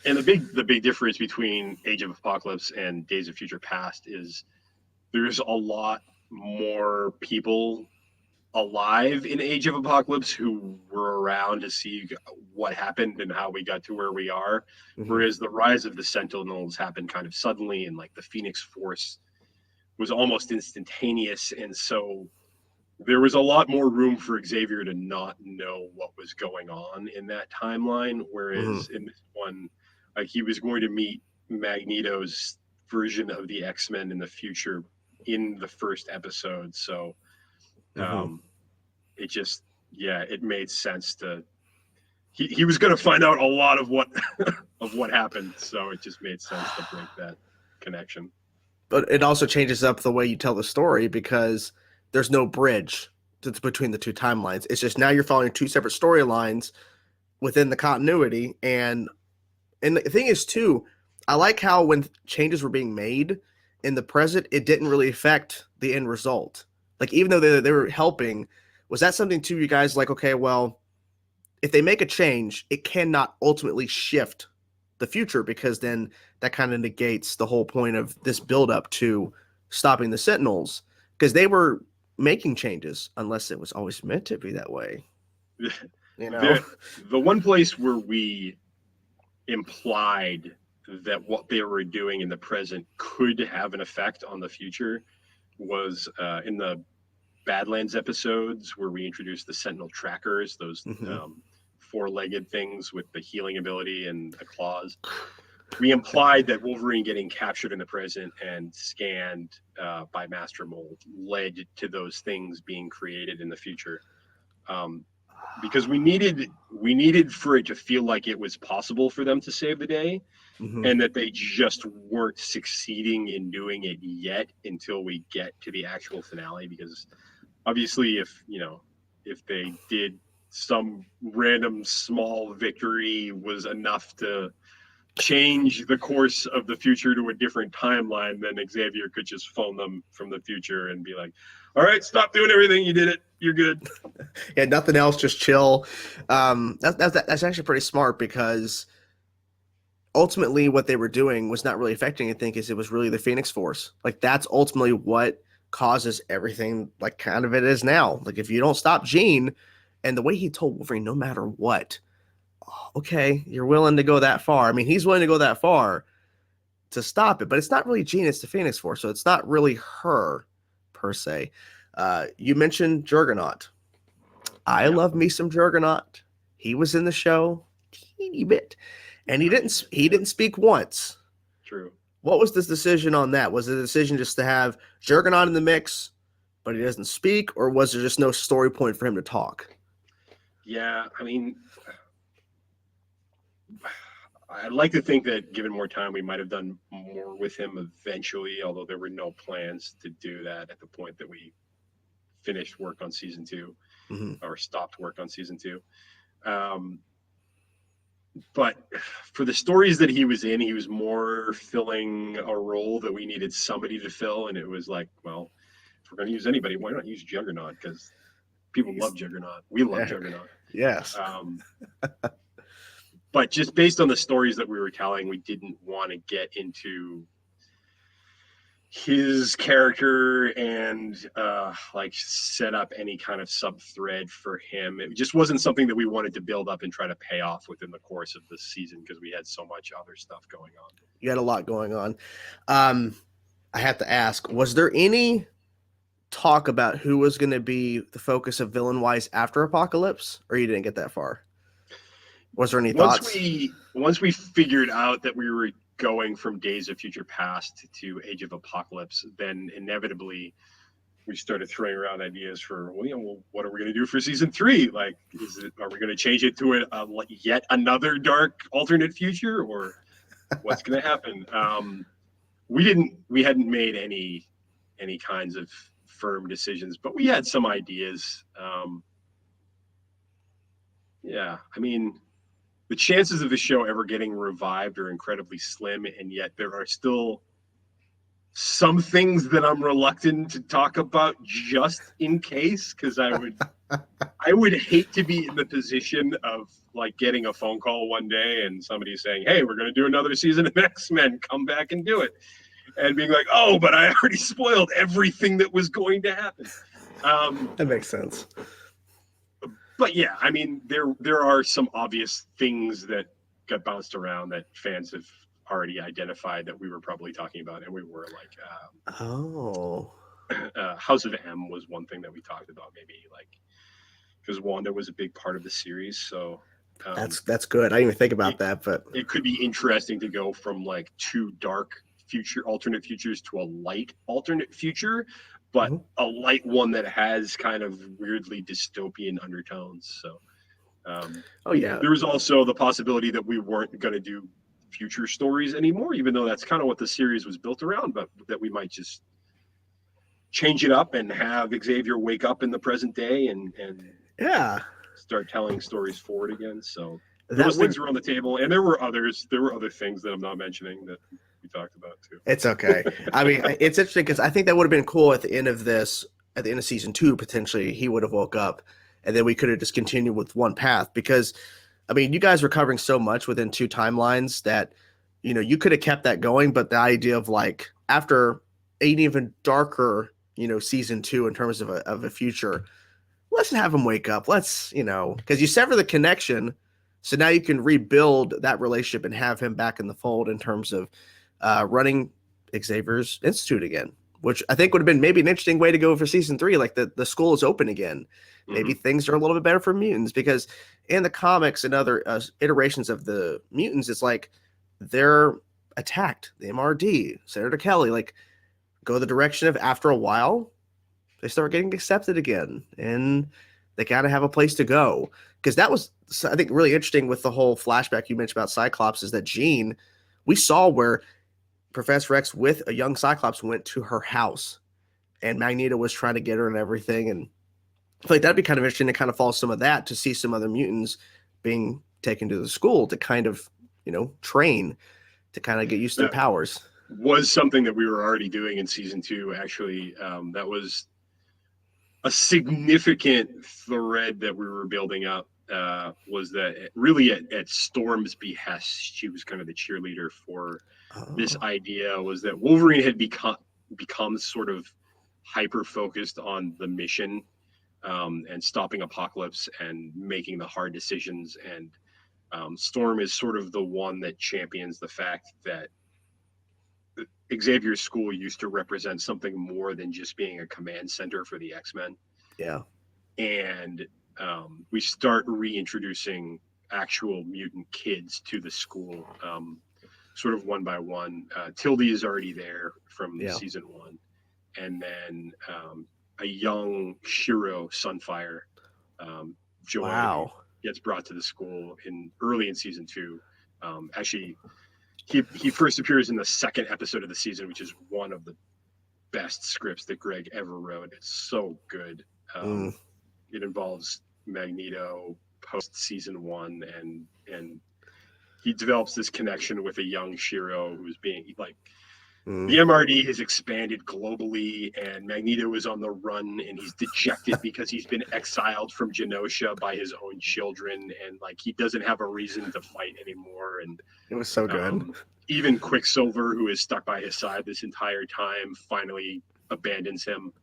And the big difference between Age of Apocalypse and Days of Future Past is there's a lot more people alive in Age of Apocalypse who were around to see what happened and how we got to where we are. Whereas the rise of the Sentinels happened kind of suddenly, and like the Phoenix Force was almost instantaneous. And so there was a lot more room for Xavier to not know what was going on in that timeline. Whereas in this one, like he was going to meet Magneto's version of the X-Men in the future in the first episode. So it just, it made sense to, he was going to find out a lot of what, of what happened. So it just made sense to break that connection. But it also changes up the way you tell the story because there's no bridge between the two timelines. It's just now you're following two separate storylines within the continuity. And the thing is, too, I like how when changes were being made in the present, it didn't really affect the end result. Like, even though they were helping, was that something, too, you guys like, okay, well, if they make a change, it cannot ultimately shift the future because then that kind of negates the whole point of this buildup to stopping the Sentinels because they were making changes unless it was always meant to be that way. You know, the one place where we implied that what they were doing in the present could have an effect on the future was in the Badlands episodes where we introduced the Sentinel trackers, those four-legged things with the healing ability and the claws. We implied that Wolverine getting captured in the present and scanned by Master Mold led to those things being created in the future. Because we needed for it to feel like it was possible for them to save the day, and that they just weren't succeeding in doing it yet until we get to the actual finale. Because obviously, if they did some random small victory was enough to change the course of the future to a different timeline, then Xavier could just phone them from the future and be like, all right, stop doing everything. You did it. You're good. Yeah, nothing else. Just chill. That's actually pretty smart because ultimately what they were doing was not really affecting anything because it was really the Phoenix Force. Like that's ultimately what causes everything like kind of it is now. Like if you don't stop Jean and the way he told Wolverine, no matter what, okay, you're willing to go that far. I mean, he's willing to go that far to stop it, but it's not really Jean, it's the Phoenix Force. So it's not really her per se. You mentioned Juggernaut. I love me some Juggernaut. He was in the show teeny bit, and he didn't speak once. True. What was this decision on that? Was the decision just to have Juggernaut in the mix, but he doesn't speak, or was there just no story point for him to talk? Yeah, I mean, I'd like to think that given more time, we might have done more with him eventually, although there were no plans to do that at the point that we finished work on season 2 or stopped work on season 2. But for the stories that he was in, he was more filling a role that we needed somebody to fill. And it was like, well, if we're going to use anybody, why not use Juggernaut? Because people love Juggernaut. We love Juggernaut. Yes. But just based on the stories that we were telling, we didn't want to get into his character and like set up any kind of sub thread for him. It just wasn't something that we wanted to build up and try to pay off within the course of the season because we had so much other stuff going on. You had a lot going on. I have to ask, was there any talk about who was going to be the focus of villain wise after Apocalypse, or you didn't get that far? Was there any thoughts? Once we figured out that we were going from Days of Future Past to Age of Apocalypse, then inevitably we started throwing around ideas for, well, what are we going to do for season 3? Like, are we going to change it to yet another dark alternate future, or what's going to happen? We hadn't made any kinds of firm decisions, but we had some ideas. Yeah, I mean, the chances of the show ever getting revived are incredibly slim, and yet there are still some things that I'm reluctant to talk about just in case, because I would hate to be in the position of like getting a phone call one day and somebody saying, "Hey, we're going to do another season of X-Men. Come back and do it," and being like, "Oh, but I already spoiled everything that was going to happen." That makes sense. But yeah, I mean, there are some obvious things that got bounced around that fans have already identified that we were probably talking about, and we were like, House of M was one thing that we talked about, maybe like because Wanda was a big part of the series, so that's good. I didn't even think about that, but it could be interesting to go from like 2 dark alternate futures to a light alternate future, but a light one that has kind of weirdly dystopian undertones. So, there was also the possibility that we weren't going to do future stories anymore, even though that's kind of what the series was built around, but that we might just change it up and have Xavier wake up in the present day and start telling stories forward again. So those things were on the table, and there were other things that I'm not mentioning that we talked about too. It's okay. I mean, it's interesting because I think that would have been cool at the end of season 2, potentially he would have woke up and then we could have just continued with one path, because I mean, you guys were covering so much within 2 timelines that, you could have kept that going. But the idea of like after an even darker, season 2 in terms of a future, let's have him wake up. Let's, because you sever the connection. So now you can rebuild that relationship and have him back in the fold in terms of running Xavier's Institute again, which I think would have been maybe an interesting way to go for season 3. Like the school is open again. Maybe things are a little bit better for mutants, because in the comics and other iterations of the mutants, it's like they're attacked. The MRD, Senator Kelly, like go the direction of after a while, they start getting accepted again and they gotta have a place to go. Because that was, I think, really interesting with the whole flashback you mentioned about Cyclops, is that Jean, we saw where Professor X with a young Cyclops went to her house and Magneto was trying to get her and everything. And I feel like that'd be kind of interesting to kind of follow some of that, to see some other mutants being taken to the school to kind of, train, to kind of get used to their powers. Was something that we were already doing in season 2, actually. That was a significant thread that we were building up, was that really at Storm's behest, she was kind of the cheerleader for this idea, was that Wolverine had become sort of hyper-focused on the mission, and stopping Apocalypse and making the hard decisions. And Storm is sort of the one that champions the fact that Xavier's school used to represent something more than just being a command center for the X-Men. Yeah. And we start reintroducing actual mutant kids to the school, sort of one by one. Tilde is already there from season 1. And then a young Shiro Sunfire, Joy, gets brought to the school early in season 2. Actually, he first appears in the 2nd episode of the season, which is one of the best scripts that Greg ever wrote. It's so good. It involves Magneto post season 1, and he develops this connection with a young Shiro who's being like, the MRD has expanded globally, and Magneto is on the run, and he's dejected because he's been exiled from Genosha by his own children, and like he doesn't have a reason to fight anymore. And it was so good. even Quicksilver, who is stuck by his side this entire time, finally abandons him.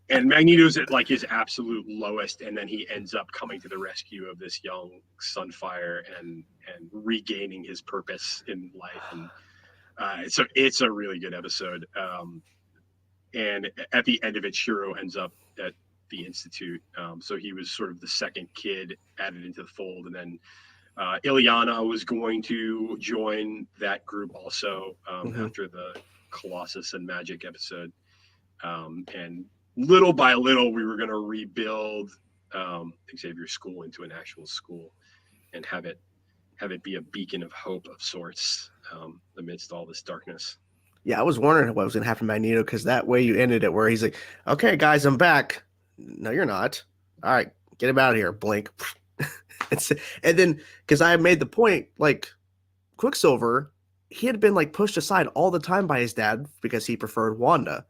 And Magneto's at like his absolute lowest, and then he ends up coming to the rescue of this young Sunfire and regaining his purpose in life. And so it's a really good episode. And at the end of it, Shiro ends up at the Institute. So he was sort of the second kid added into the fold, and then Ileana was going to join that group also after the Colossus and Magic episode. And little by little, we were going to rebuild Xavier's school into an actual school and have it be a beacon of hope of sorts amidst all this darkness. Yeah, I was wondering what was going to happen to Magneto, because that way you ended it where he's like, okay, guys, I'm back. No, you're not. All right, get him out of here. Blink. And then, because I made the point, like, Quicksilver, he had been like pushed aside all the time by his dad because he preferred Wanda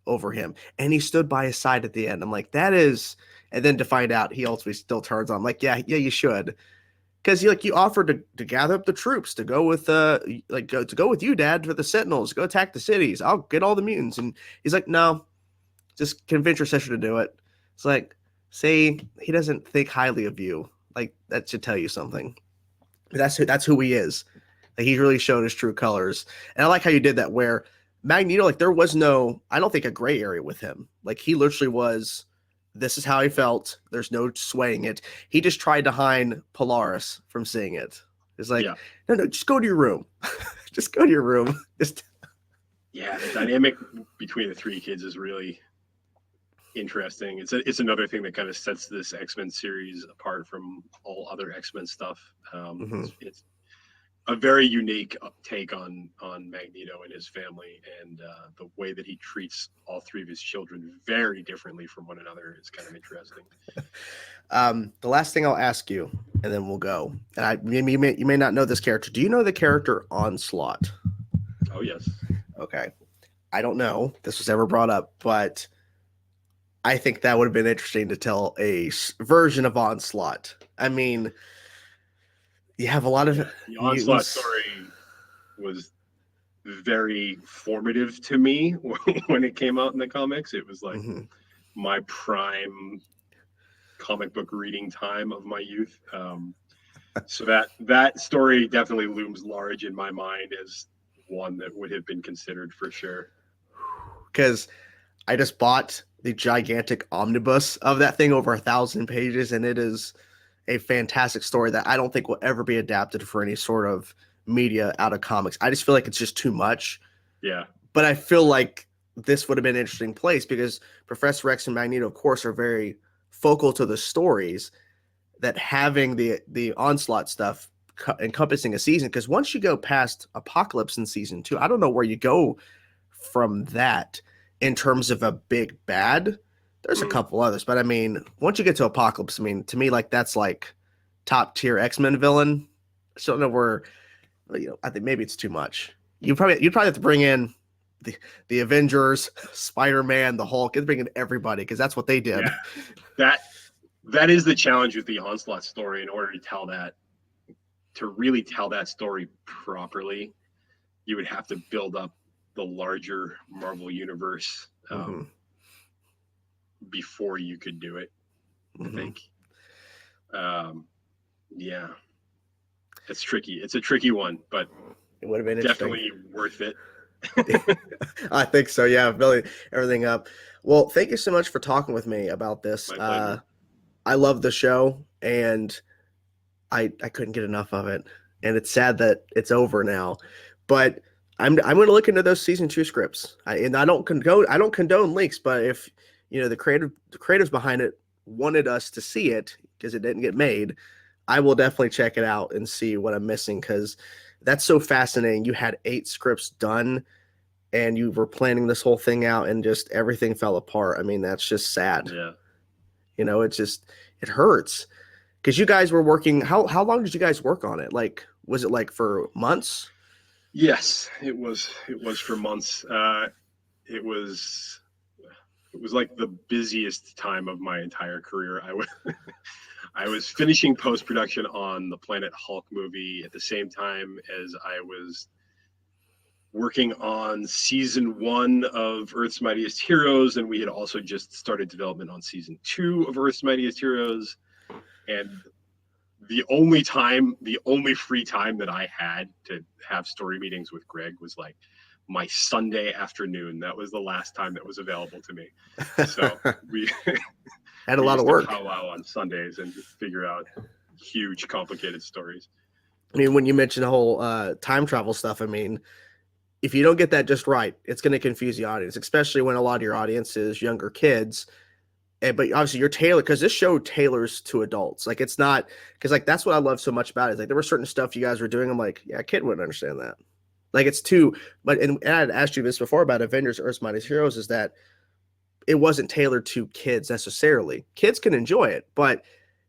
over him, and he stood by his side at the end. I'm like, that is, and then to find out he ultimately still turns on. I'm like, yeah, you should, because you offered to gather up the troops to go with go with you, Dad, for the Sentinels, go attack the cities. I'll get all the mutants, and he's like, no, just convince your sister to do it. It's like, see, he doesn't think highly of you. Like, that should tell you something. That's who he is. Like, he really showed his true colors. And I like how you did that, where Magneto, like, there was no, I don't think, a gray area with him. Like, he literally was, this is how he felt. There's no swaying it. He just tried to hide Polaris from seeing it. It's like, no, just go to your room. Just go to your room. Yeah, the dynamic between the three kids is really interesting. It's another thing that kind of sets this X-Men series apart from all other X-Men stuff. It's a very unique take on Magneto and his family, and the way that he treats all three of his children very differently from one another is kind of interesting. The last thing I'll ask you, and then we'll go. And you may not know this character. Do you know the character Onslaught? Oh, yes. Okay. I don't know if this was ever brought up, but I think that would have been interesting to tell a version of Onslaught. I mean, you have a lot of the Onslaught story was very formative to me when it came out in the comics. It was like my prime comic book reading time of my youth. So that story definitely looms large in my mind as one that would have been considered for sure. Because I just bought the gigantic omnibus of that thing, over 1,000 pages, and it is a fantastic story that I don't think will ever be adapted for any sort of media out of comics. I just feel like it's just too much. Yeah. But I feel like this would have been an interesting place, because Professor X and Magneto, of course, are very focal to the stories, that having the Onslaught stuff encompassing a season, because once you go past Apocalypse in season 2, I don't know where you go from that in terms of a big bad. There's a couple others, but I mean, once you get to Apocalypse, I mean, to me, like, that's like top tier X-Men villain. I don't know where, I think maybe it's too much. You'd probably have to bring in the Avengers, Spider-Man, the Hulk, and bring in everybody, because that's what they did. Yeah. That is the challenge with the Onslaught story. In order to really tell that story properly, you would have to build up the larger Marvel universe before you could do it, I think. Yeah, it's tricky. It's a tricky one, but it would have been definitely worth it. I think so. Yeah, building everything up. Well, thank you so much for talking with me about this. I love the show, and I couldn't get enough of it. And it's sad that it's over now, but I'm going to look into those season 2 scripts. I don't condone leaks, but if the creatives behind it wanted us to see it because it didn't get made, I will definitely check it out and see what I'm missing, because that's so fascinating. You had 8 scripts done, and you were planning this whole thing out, and just everything fell apart. I mean, that's just sad. Yeah. It hurts, because you guys were working. How long did you guys work on it? Like, was it like for months? Yes, it was for months. It was like the busiest time of my entire career. I was finishing post-production on the Planet Hulk movie at the same time as I was working on season 1 of Earth's Mightiest Heroes, and we had also just started development on season 2 of Earth's Mightiest Heroes. And the only free time that I had to have story meetings with Greg was like my Sunday afternoon. That was the last time that was available to me. So we had a lot of work. Powwow on Sundays and figure out huge, complicated stories. I mean, when you mention the whole time travel stuff, I mean, if you don't get that just right, it's going to confuse the audience, especially when a lot of your audience is younger kids. But obviously you're tailored, because this show tailors to adults. Like, it's not, because like that's what I love so much about it. It's like there were certain stuff you guys were doing. I'm like, yeah, a kid wouldn't understand that. Like, it's too, but and I had asked you this before about Avengers: Earth's Mightiest Heroes, is that it wasn't tailored to kids necessarily. Kids can enjoy it, but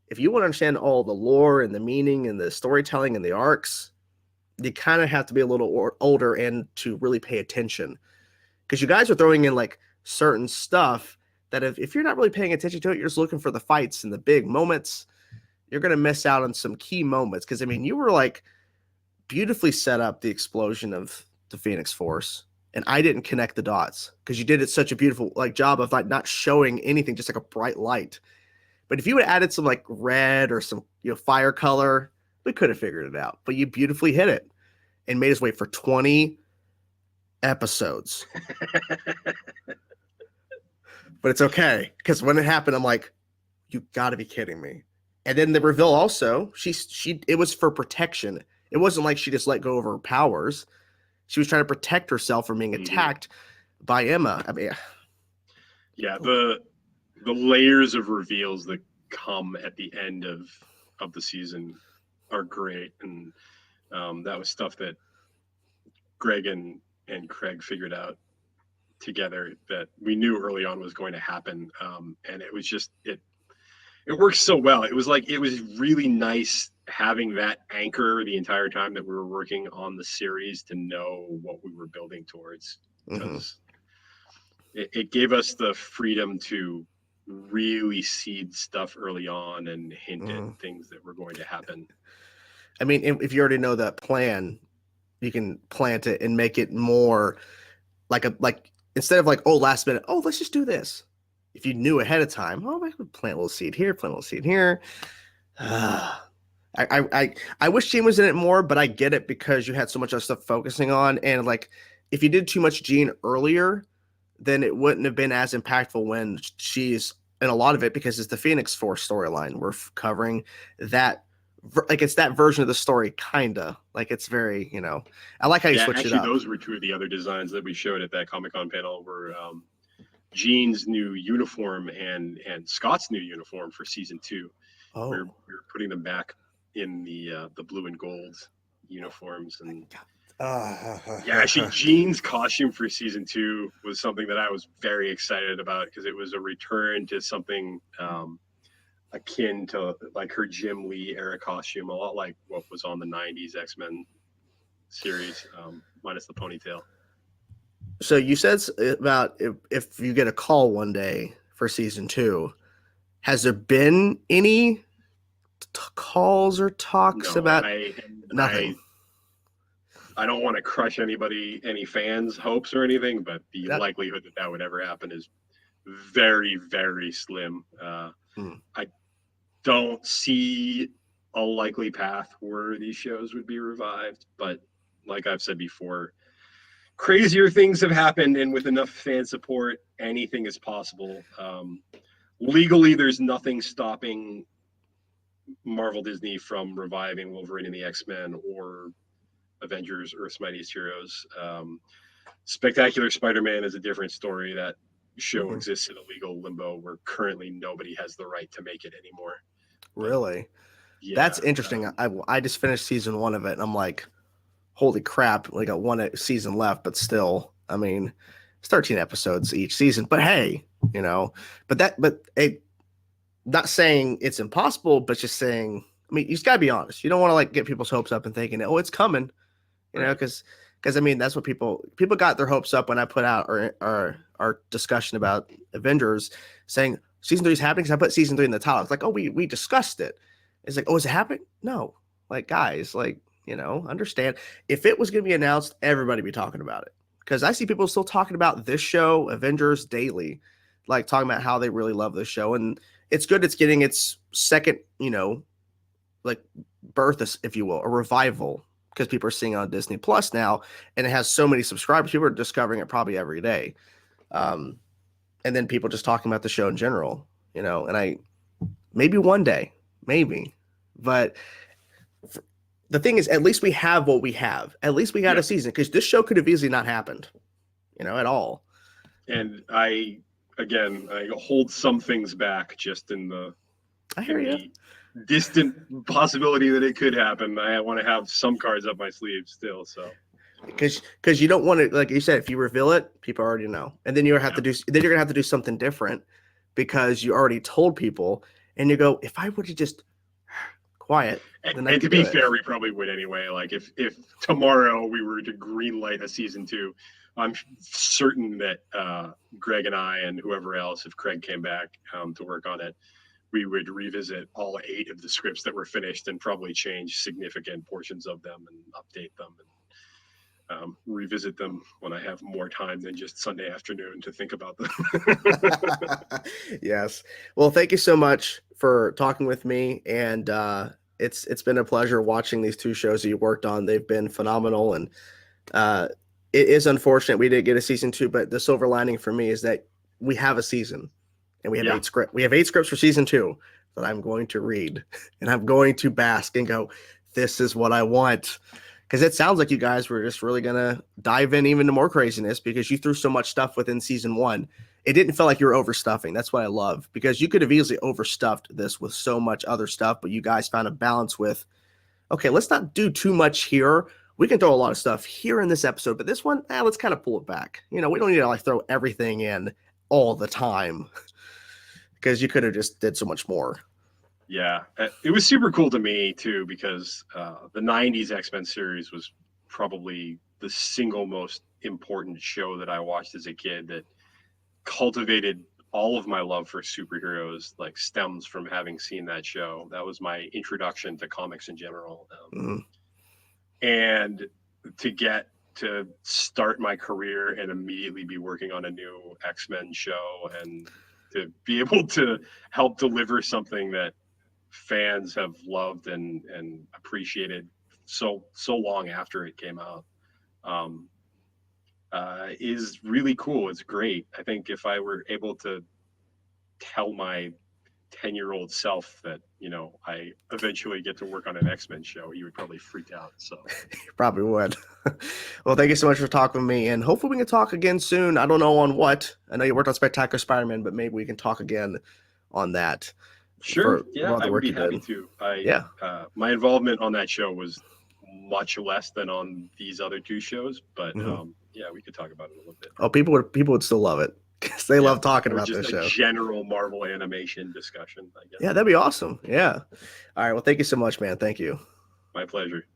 if you want to understand all the lore and the meaning and the storytelling and the arcs, you kind of have to be a little older and to really pay attention, because you guys are throwing in like certain stuff that if you're not really paying attention to it, you're just looking for the fights and the big moments, you're going to miss out on some key moments. Because I mean, you were like beautifully set up the explosion of the Phoenix Force, and I didn't connect the dots because you did it such a beautiful like job of like not showing anything, just like a bright light. But if you had added some like red or some fire color, we could have figured it out. But you beautifully hit it and made us wait for 20 episodes. But it's okay, because when it happened, I'm like, you got to be kidding me. And then the reveal also, it was for protection. It wasn't like she just let go of her powers. She was trying to protect herself from being attacked by Emma. I mean, yeah, the layers of reveals that come at the end of the season are great, and that was stuff that Greg and Craig figured out together that we knew early on was going to happen, and it was just it works so well. It was really nice having that anchor the entire time that we were working on the series, to know what we were building towards, because it gave us the freedom to really seed stuff early on and hint at things that were going to happen. I mean, if you already know that plan, you can plant it and make it more like instead of like, oh, last minute, oh, let's just do this. If you knew ahead of time, oh, I could plant a little seed here, plant a little seed here. I wish Gene was in it more, but I get it, because you had so much other stuff focusing on, and like if you did too much Gene earlier, then it wouldn't have been as impactful when she's in a lot of it, because it's the Phoenix Force storyline. We're covering that, like it's that version of the story, kinda like it's very, I like how you switch it up. Those were two of the other designs that we showed at that Comic-Con panel, were Jean's new uniform and Scott's new uniform for season 2. Oh, we're putting them back in the blue and gold uniforms, and actually Jean's costume for season 2 was something that I was very excited about, because it was a return to something akin to like her Jim Lee era costume, a lot like what was on the 90s X-Men series, minus the ponytail. So you said about if you get a call one day for season 2, has there been any calls or talks about nothing? I don't want to crush any fans' hopes or anything, but the likelihood that would ever happen is very, very slim. I don't see a likely path where these shows would be revived, but like I've said before, crazier things have happened, and with enough fan support, anything is possible. Legally, there's nothing stopping Marvel Disney from reviving Wolverine and the X-Men or Avengers: Earth's Mightiest Heroes. Spectacular Spider-Man is a different story. That show exists in a legal limbo where currently nobody has the right to make it anymore. Really? Yeah, that's interesting. I just finished season 1 of it, and I'm like, holy crap, we got one season left, but still, I mean, it's 13 episodes each season, but hey, not saying it's impossible, but just saying, I mean, you just gotta be honest. You don't want to like get people's hopes up and thinking, oh, it's coming, because I mean, that's what people got their hopes up when I put out our discussion about Avengers, saying, season 3 is happening because I put season 3 in the title. It's like, oh, we discussed it. It's like, oh, is it happening? No. Like, guys, like, understand. If it was going to be announced, everybody be talking about it. Because I see people still talking about this show, Avengers, daily, like talking about how they really love this show. And it's good it's getting its second, like birth, if you will, a revival, because people are seeing it on Disney Plus now, and it has so many subscribers. People are discovering it probably every day. And then people just talking about the show in general, and maybe one day, maybe, but the thing is, at least we have what we have. At least we got a season, because this show could have easily not happened, at all. And I hold some things back just in the distant possibility that it could happen. I want to have some cards up my sleeve still. So because you don't want to, like you said, if you reveal it, people already know, and then you're gonna have to do something different, because you already told people, and you go, if I would have just quiet. And to be fair, we probably would anyway. Like if tomorrow we were to greenlight a season 2, I'm certain that Greg and I and whoever else, if Craig came back to work on it, we would revisit all 8 of the scripts that were finished and probably change significant portions of them and update them and revisit them when I have more time than just Sunday afternoon to think about them. Yes. Well, thank you so much for talking with me. And it's been a pleasure watching these 2 shows that you worked on. They've been phenomenal. And it is unfortunate we didn't get a season 2, but the silver lining for me is that we have a season, and we have 8 scripts. We have 8 scripts for season 2 that I'm going to read, and I'm going to bask and go, this is what I want. Because it sounds like you guys were just really going to dive in even to more craziness, because you threw so much stuff within season 1. It didn't feel like you were overstuffing. That's what I love, because you could have easily overstuffed this with so much other stuff, but you guys found a balance with, okay, let's not do too much here. We can throw a lot of stuff here in this episode, but this one, let's kind of pull it back. We don't need to like throw everything in all the time, because you could have just did so much more. Yeah, it was super cool to me too, because the 90s X-Men series was probably the single most important show that I watched as a kid, that cultivated all of my love for superheroes, like stems from having seen that show. That was my introduction to comics in general. And to get to start my career and immediately be working on a new X-Men show, and to be able to help deliver something that fans have loved and appreciated so long after it came out, is really cool. It's great. I think if I were able to tell my 10-year-old self that, I eventually get to work on an X-Men show, he would probably freak out. So you probably would. Well, thank you so much for talking with me, and hopefully we can talk again soon. I don't know on what. I know you worked on Spectacular Spider-Man, but maybe we can talk again on that. Sure. Yeah, I would be happy to. My involvement on that show was much less than on these other 2 shows, but we could talk about it a little bit. Oh, people would still love it, because they love talking about this show. General Marvel animation discussion, I guess. Yeah, that'd be awesome. Yeah. All right. Well, thank you so much, man. Thank you. My pleasure.